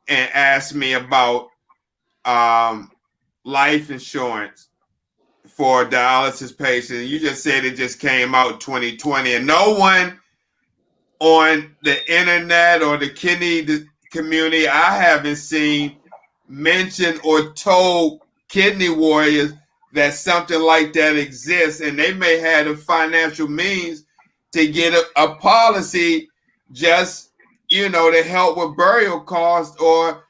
and asked me about um, life insurance for dialysis patients. You just said it just came out 2020, and no one on the internet or the kidney community I haven't seen mentioned or told kidney warriors that something like that exists, and they may have the financial means to get a policy just, you know, to help with burial costs or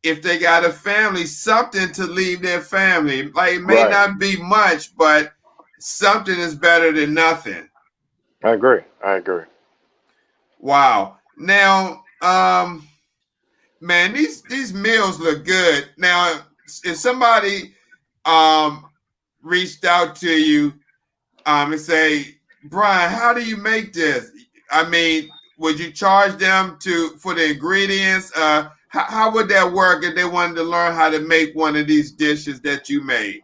if they got a family, something to leave their family. Like it may Right. not be much, but something is better than nothing. I agree. I agree. Wow. Now, man, these meals look good. Now, if somebody reached out to you and say, Brian, how do you make this? I mean, would you charge them for the ingredients? How would that work if they wanted to learn how to make one of these dishes that you made?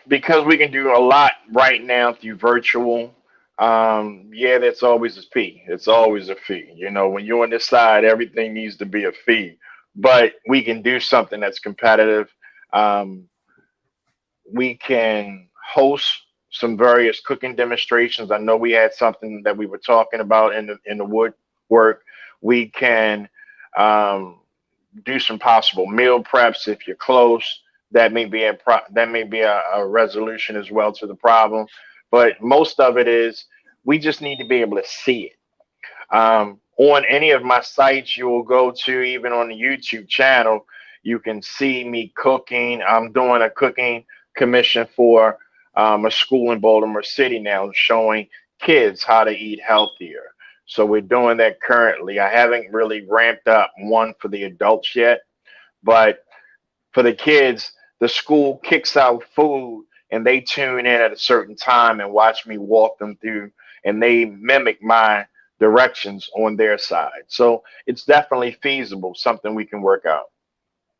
Because we can do a lot right now through virtual. Yeah, that's always a fee. It's always a fee. You know, when you're on this side, everything needs to be a fee. But we can do something that's competitive. Um, we can host some various cooking demonstrations. I know we had something that we were talking about in the woodwork. We can um, do some possible meal preps if you're close. That may be a resolution as well to the problem. But most of it is we just need to be able to see it. On any of my sites you will go to, even on the YouTube channel, you can see me cooking. I'm doing a cooking commission for a school in Baltimore City now, showing kids how to eat healthier. So we're doing that currently. I haven't really ramped up one for the adults yet, but for the kids, the school kicks out food and they tune in at a certain time and watch me walk them through, and they mimic my directions on their side. So it's definitely feasible, something we can work out.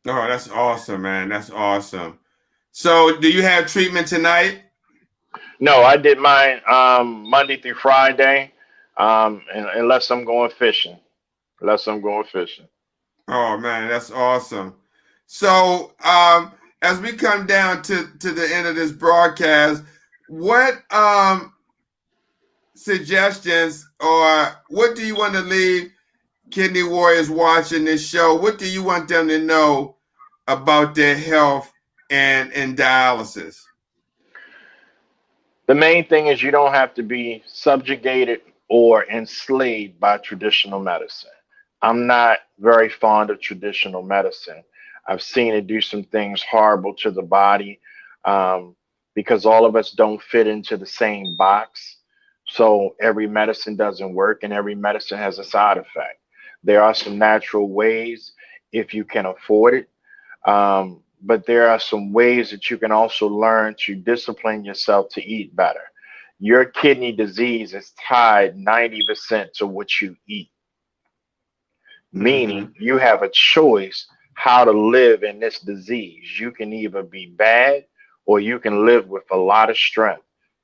Oh, that's awesome, man. That's awesome. So, do you have treatment tonight? No, I did mine Monday through Friday, unless I'm going fishing. Unless I'm going fishing. Oh man, that's awesome. So, as we come down to the end of this broadcast, what suggestions or what do you want to leave kidney warriors watching this show? What do you want them to know about their health and dialysis? The main thing is you don't have to be subjugated or enslaved by traditional medicine. I'm not very fond of traditional medicine. I've seen it do some things horrible to the body, um, because all of us don't fit into the same box. So every medicine doesn't work and every medicine has a side effect. There are some natural ways if you can afford it. But there are some ways that you can also learn to discipline yourself to eat better. Your kidney disease is tied 90% to what you eat, Mm-hmm. meaning you have a choice how to live in this disease. You can either be bad or you can live with a lot of strength.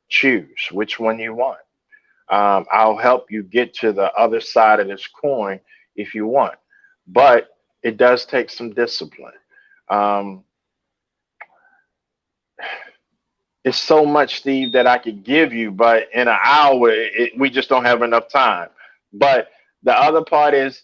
Choose which one you want. I'll help you get to the other side of this coin if you want, but it does take some discipline. Um, it's so much, Steve, that I could give you, but in an hour, we just don't have enough time. But the other part is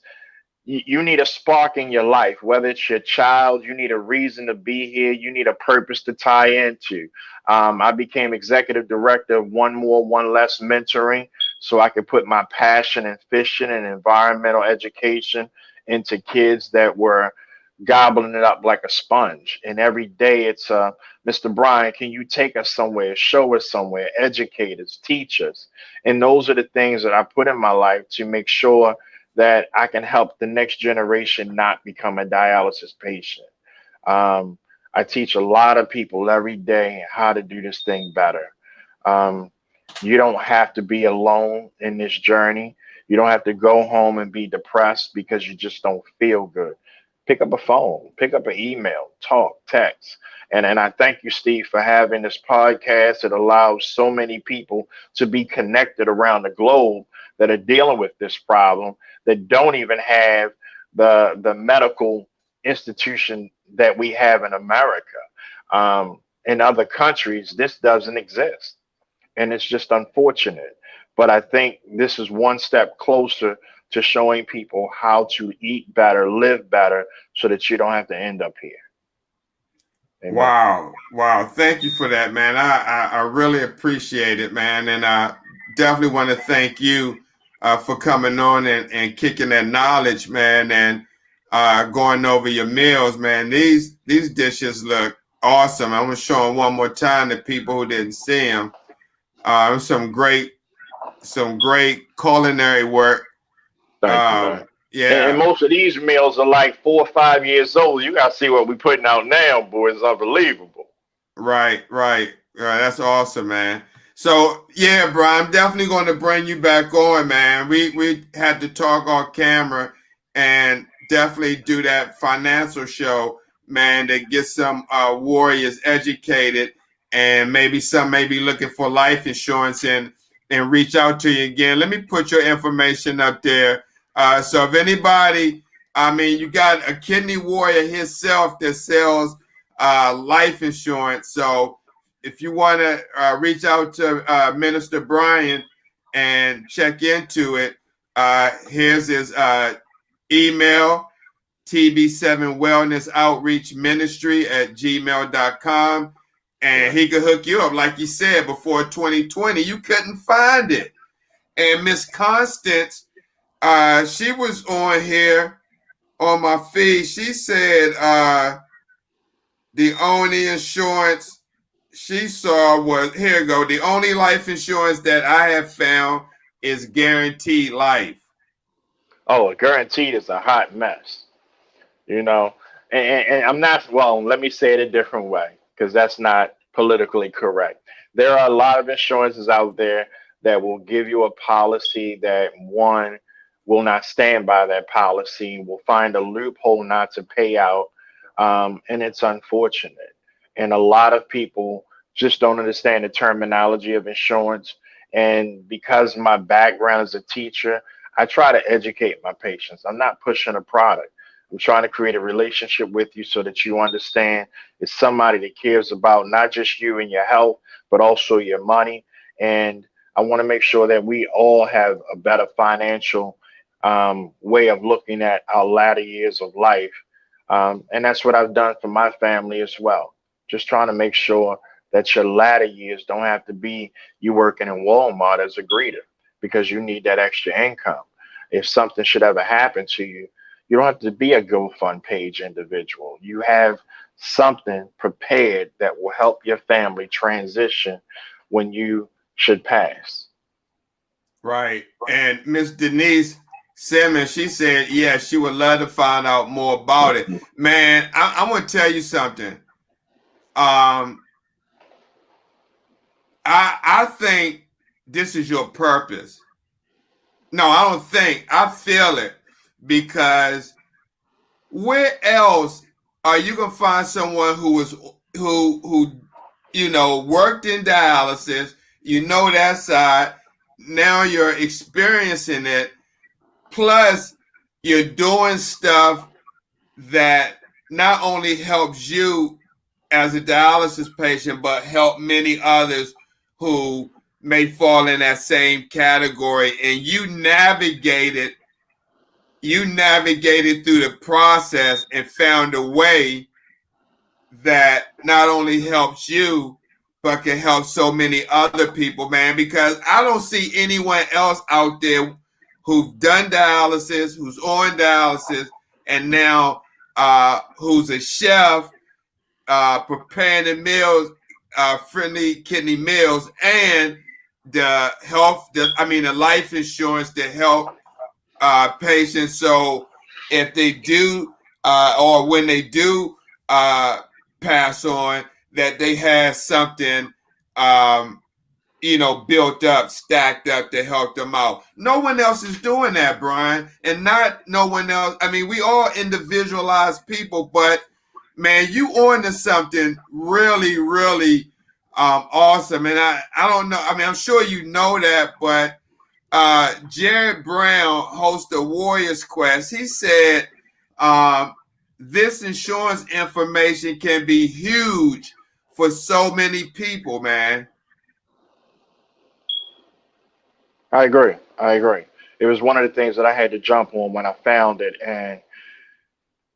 you need a spark in your life, whether it's your child, you need a reason to be here, you need a purpose to tie into. I became executive director of One More, One Less mentoring so I could put my passion in fishing and environmental education into kids that were gobbling it up like a sponge. And every day it's Mr. Brian, can you take us somewhere, show us somewhere, educate us, teach us? And those are the things that I put in my life to make sure that I can help the next generation not become a dialysis patient. Um, I teach a lot of people every day how to do this thing better. Um, you don't have to be alone in this journey. You don't have to go home and be depressed because you just don't feel good. Pick up a phone, pick up an email, talk, text. And I thank you, Steve, for having this podcast. It allows so many people to be connected around the globe that are dealing with this problem that don't even have the medical institution that we have in America. In other countries, this doesn't exist, and it's just unfortunate. But I think this is one step closer to showing people how to eat better, live better, so that you don't have to end up here. Amen. Wow. Wow. Thank you for that, man. I really appreciate it, man. And I definitely want to thank you for coming on and kicking that knowledge, man. And going over your meals, man. These dishes look awesome. I'm gonna show them one more time to people who didn't see them. Some great culinary work. Thank you, man. And Yeah, most of these meals are like 4 or 5 years old. You gotta see what we're putting out now, boy. It's unbelievable. right. That's awesome, man. So yeah, bro, I'm definitely going to bring you back on, man. We had to talk on camera and definitely do that financial show, man, to get some warriors educated and maybe some may be looking for life insurance and reach out to you again. Let me put your information up there. So if anybody, I mean, you got a kidney warrior himself that sells life insurance. So if you want to reach out to Minister Brian and check into it, here's his email, TB7 Wellness Outreach Ministry at gmail.com. And he could hook you up. Like you said, before 2020, you couldn't find it. And Miss Constance, she was on here on my feed. She said the only insurance she saw was, here you go, the only life insurance that I have found is guaranteed life. Oh, guaranteed is a hot mess, you know. And I'm not, well, let me say it a different way because that's not politically correct. There are a lot of insurances out there that will give you a policy that one will not stand by that policy, will find a loophole not to pay out. And it's unfortunate. And a lot of people just don't understand the terminology of insurance. And because my background as a teacher, I try to educate my patients. I'm not pushing a product. I'm trying to create a relationship with you so that you understand it's somebody that cares about not just you and your health, but also your money. And I want to make sure that we all have a better financial way of looking at our latter years of life. And that's what I've done for my family as well. Just trying to make sure that your latter years don't have to be you working in Walmart as a greeter because you need that extra income. If something should ever happen to you, you don't have to be a GoFund page individual. You have something prepared that will help your family transition when you should pass. Right. And Miss Denise Simmons, she said, yeah, she would love to find out more about it. Man, I'm going to tell you something. I think this is your purpose. No, I don't think. I feel it because where else are you gonna find someone who worked in dialysis? You know that side. Now you're experiencing it. Plus, you're doing stuff that not only helps you as a dialysis patient, but help many others who may fall in that same category. And you navigated through the process and found a way that not only helps you, but can help so many other people, man, because I don't see anyone else out there who's done dialysis, who's on dialysis, and now who's a chef, preparing the meals, friendly kidney meals, and the life insurance to help patients. So if they do, or when they do pass on, that they have something, built up, stacked up to help them out. No one else is doing that, Brian, and not no one else. I mean, we all individualized people, but man, you on to something really, really awesome. And I don't know. I mean, I'm sure you know that, but Jared Brown, host of Warriors Quest, he said this insurance information can be huge for so many people, man. I agree. I agree. It was one of the things that I had to jump on when I found it, and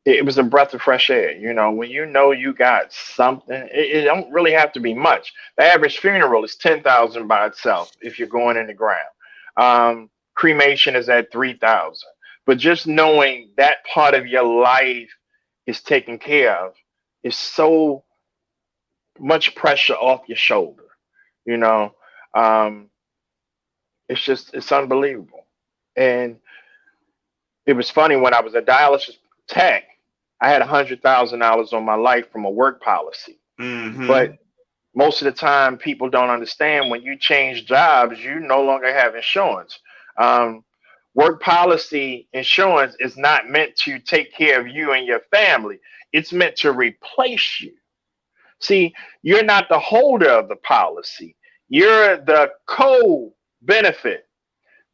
it was a breath of fresh air. You know, when you know you got something, it don't really have to be much. The average funeral is 10,000 by itself if you're going in the ground. Cremation is at 3,000. But just knowing that part of your life is taken care of is so much pressure off your shoulder. You know, um, it's unbelievable. And it was funny when I was a dialysis tech, I had $100,000 on my life from a work policy. Mm-hmm. But most of the time, people don't understand when you change jobs, you no longer have insurance. Um, Work policy insurance is not meant to take care of you and your family. It's meant to replace you. See, you're not the holder of the policy. You're the co-benefit.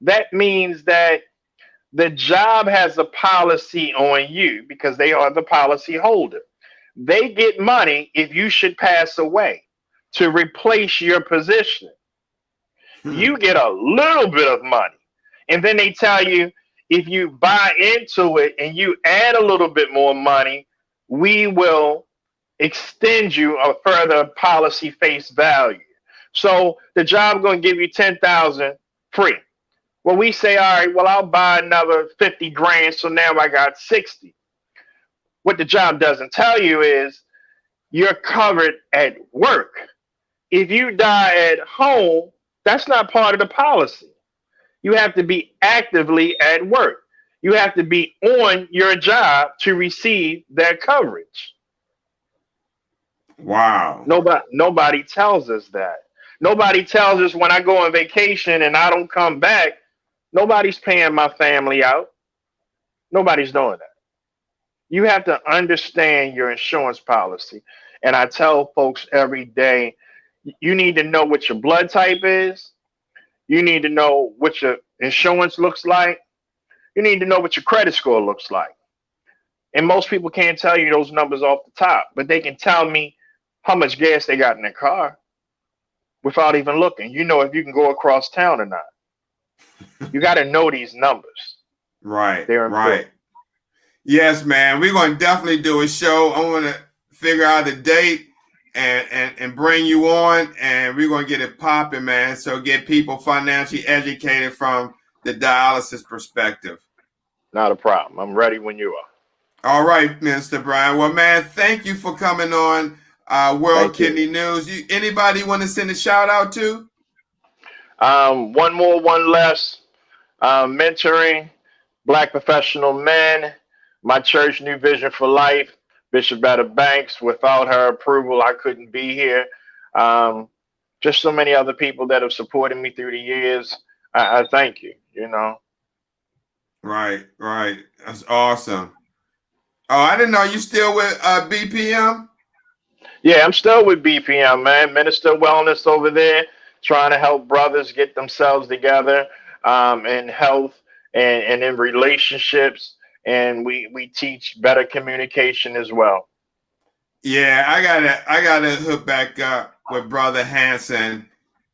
That means that the job has a policy on you because they are the policy holder. They get money if you should pass away to replace your position. Hmm. You get a little bit of money. And then they tell you if you buy into it and you add a little bit more money, we will extend you a further policy face value. So the job going to give you 10,000 free. Well, we say, all right, well, I'll buy another 50 grand. So now I got 60. What the job doesn't tell you is you're covered at work. If you die at home, that's not part of the policy. You have to be actively at work. You have to be on your job to receive that coverage. Wow. Nobody tells us that. Nobody tells us when I go on vacation and I don't come back, nobody's paying my family out. Nobody's doing that. You have to understand your insurance policy. And I tell folks every day, you need to know what your blood type is. You need to know what your insurance looks like. You need to know what your credit score looks like. And most people can't tell you those numbers off the top, but they can tell me how much gas they got in their car without even looking. You know if you can go across town or not. You got to know these numbers. Right. They're important. Right. Yes, man. We're going to definitely do a show. I want to figure out the date and bring you on, and we're going to get it popping, man. So get people financially educated from the dialysis perspective. Not a problem. I'm ready when you are. All right, Mr. Brian. Well, man, thank you for coming on World Kidney News. Anybody want to send a shout out to? One more, one less. Mentoring Black professional men. My church, New Vision for Life, Bishop Etta Banks. Without her approval, I couldn't be here. Just so many other people that have supported me through the years. I thank you, you know. Right, right. That's awesome. Oh, I didn't know you still with BPM? Yeah, I'm still with BPM, man. Minister Wellness over there, trying to help brothers get themselves together in health and in relationships. And we teach better communication as well. Yeah, I gotta hook back up with Brother Hanson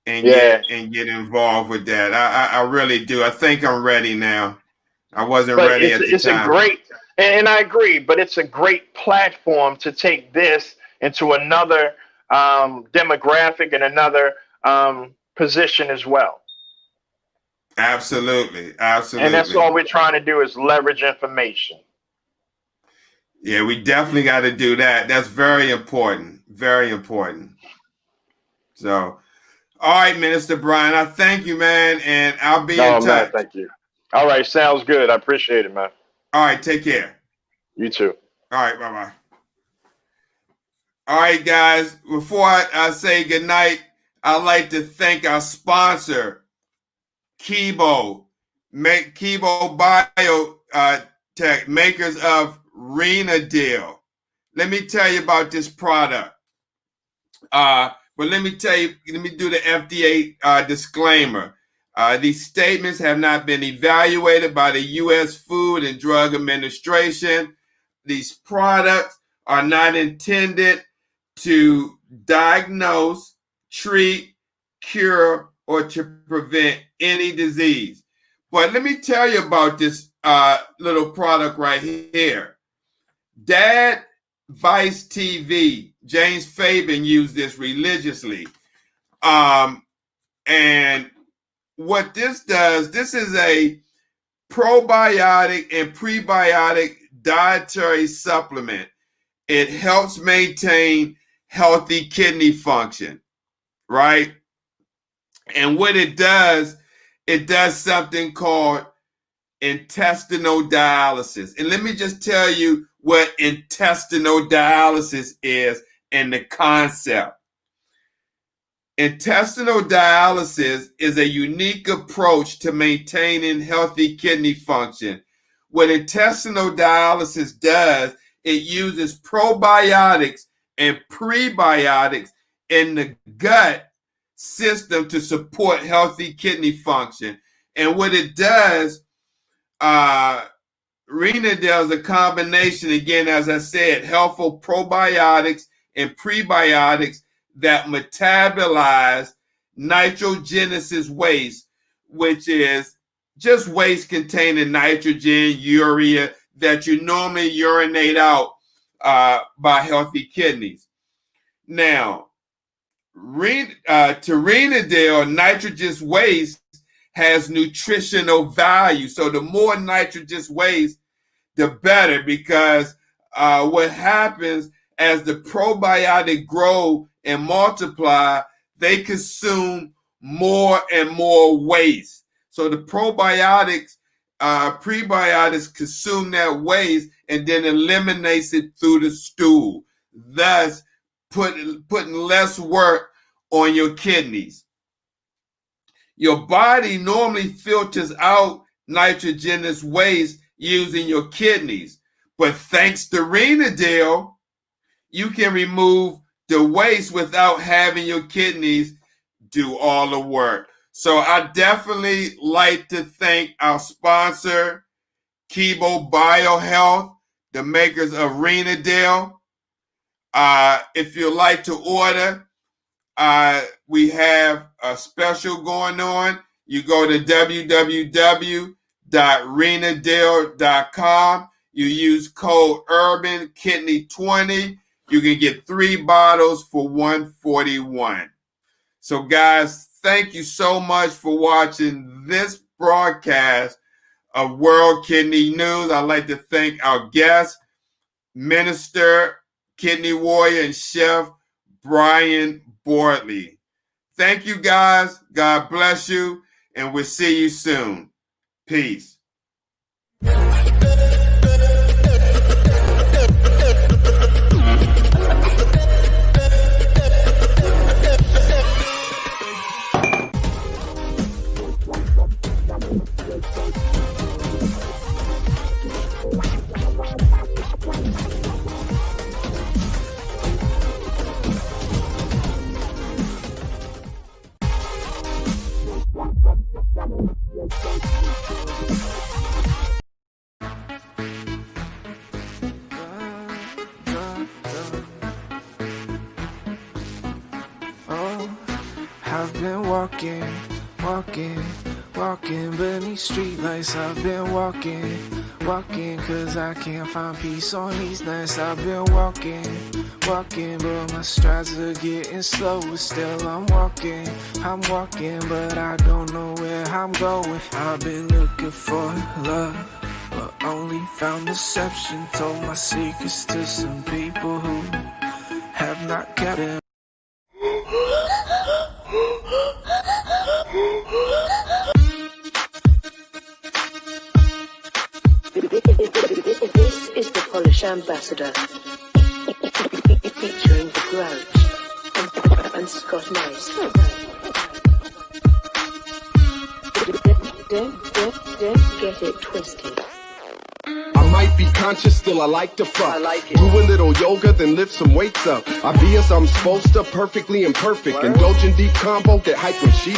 and Yeah. get involved with that. I really do. I think I'm ready now. I wasn't But ready at the it's a time. great, and I agree, but it's a great platform to take this into another demographic and another position as well. Absolutely, And that's absolutely. all we're trying to do is leverage information. Yeah, we definitely got to do that. That's very important. Very important. So, all right, Minister Brian, I thank you, man, and I'll be in No, man, touch. thank you. All right, sounds good. I appreciate it, man. All right, take care. You too. All right, bye-bye. All right, guys, before I say goodnight, I'd like to thank our sponsor, Kibo, Kibo Biotech, makers of Renadil. Let me tell you about this product. But let me do the FDA disclaimer. These statements have not been evaluated by the U.S. Food and Drug Administration. These products are not intended to diagnose, treat, cure, or to prevent any disease. But let me tell you about this little product right here. Dad Vice TV, James Fabian used this religiously. And what this does, this is a probiotic and prebiotic dietary supplement. It helps maintain healthy kidney function, right? And what it does something called intestinal dialysis. And let me just tell you what intestinal dialysis is and the concept. Intestinal dialysis is a unique approach to maintaining healthy kidney function. What intestinal dialysis does, it uses probiotics and prebiotics in the gut system to support healthy kidney function. And what it does, Renadel is a combination, again, as I said, helpful probiotics and prebiotics that metabolize nitrogenous waste, which is just waste containing nitrogen, urea, that you normally urinate out by healthy kidneys. Now, to Renadel, nitrogenous waste has nutritional value. So the more nitrogenous waste, the better, because what happens as the probiotic grow and multiply, they consume more and more waste. So the probiotics, prebiotics consume that waste and then eliminates it through the stool, thus putting less work on your kidneys. Your body normally filters out nitrogenous waste using your kidneys, but thanks to Renadel, you can remove the waste without having your kidneys do all the work. So I definitely like to thank our sponsor, Kibo Biohealth, the makers of Renadel. If you'd like to order, we have a special going on. You go to www.renadel.com. You use code URBANKidney20. You can get 3 bottles for $141. So guys, thank you so much for watching this broadcast of World Kidney News. I'd like to thank our guest, Minister, Kidney Warrior, and Chef Brian Bortley. Thank you guys. God bless you, and we'll see you soon. Peace. I've been walking beneath streetlights. I've been walking, cause I can't find peace on these nights. I've been walking, but my strides are getting slower. Still I'm walking, but I don't know where I'm going. I've been looking for love, but only found deception. Told my secrets to some people who have not kept them. This is the Polish Ambassador, featuring The Grouch and Scott Nice. Don't get it twisted. I might be conscious, still I like to fuck. I like it. Do a little yoga, then lift some weights up. I be as I'm supposed to, perfectly imperfect. Indulge in deep combo, get hype when she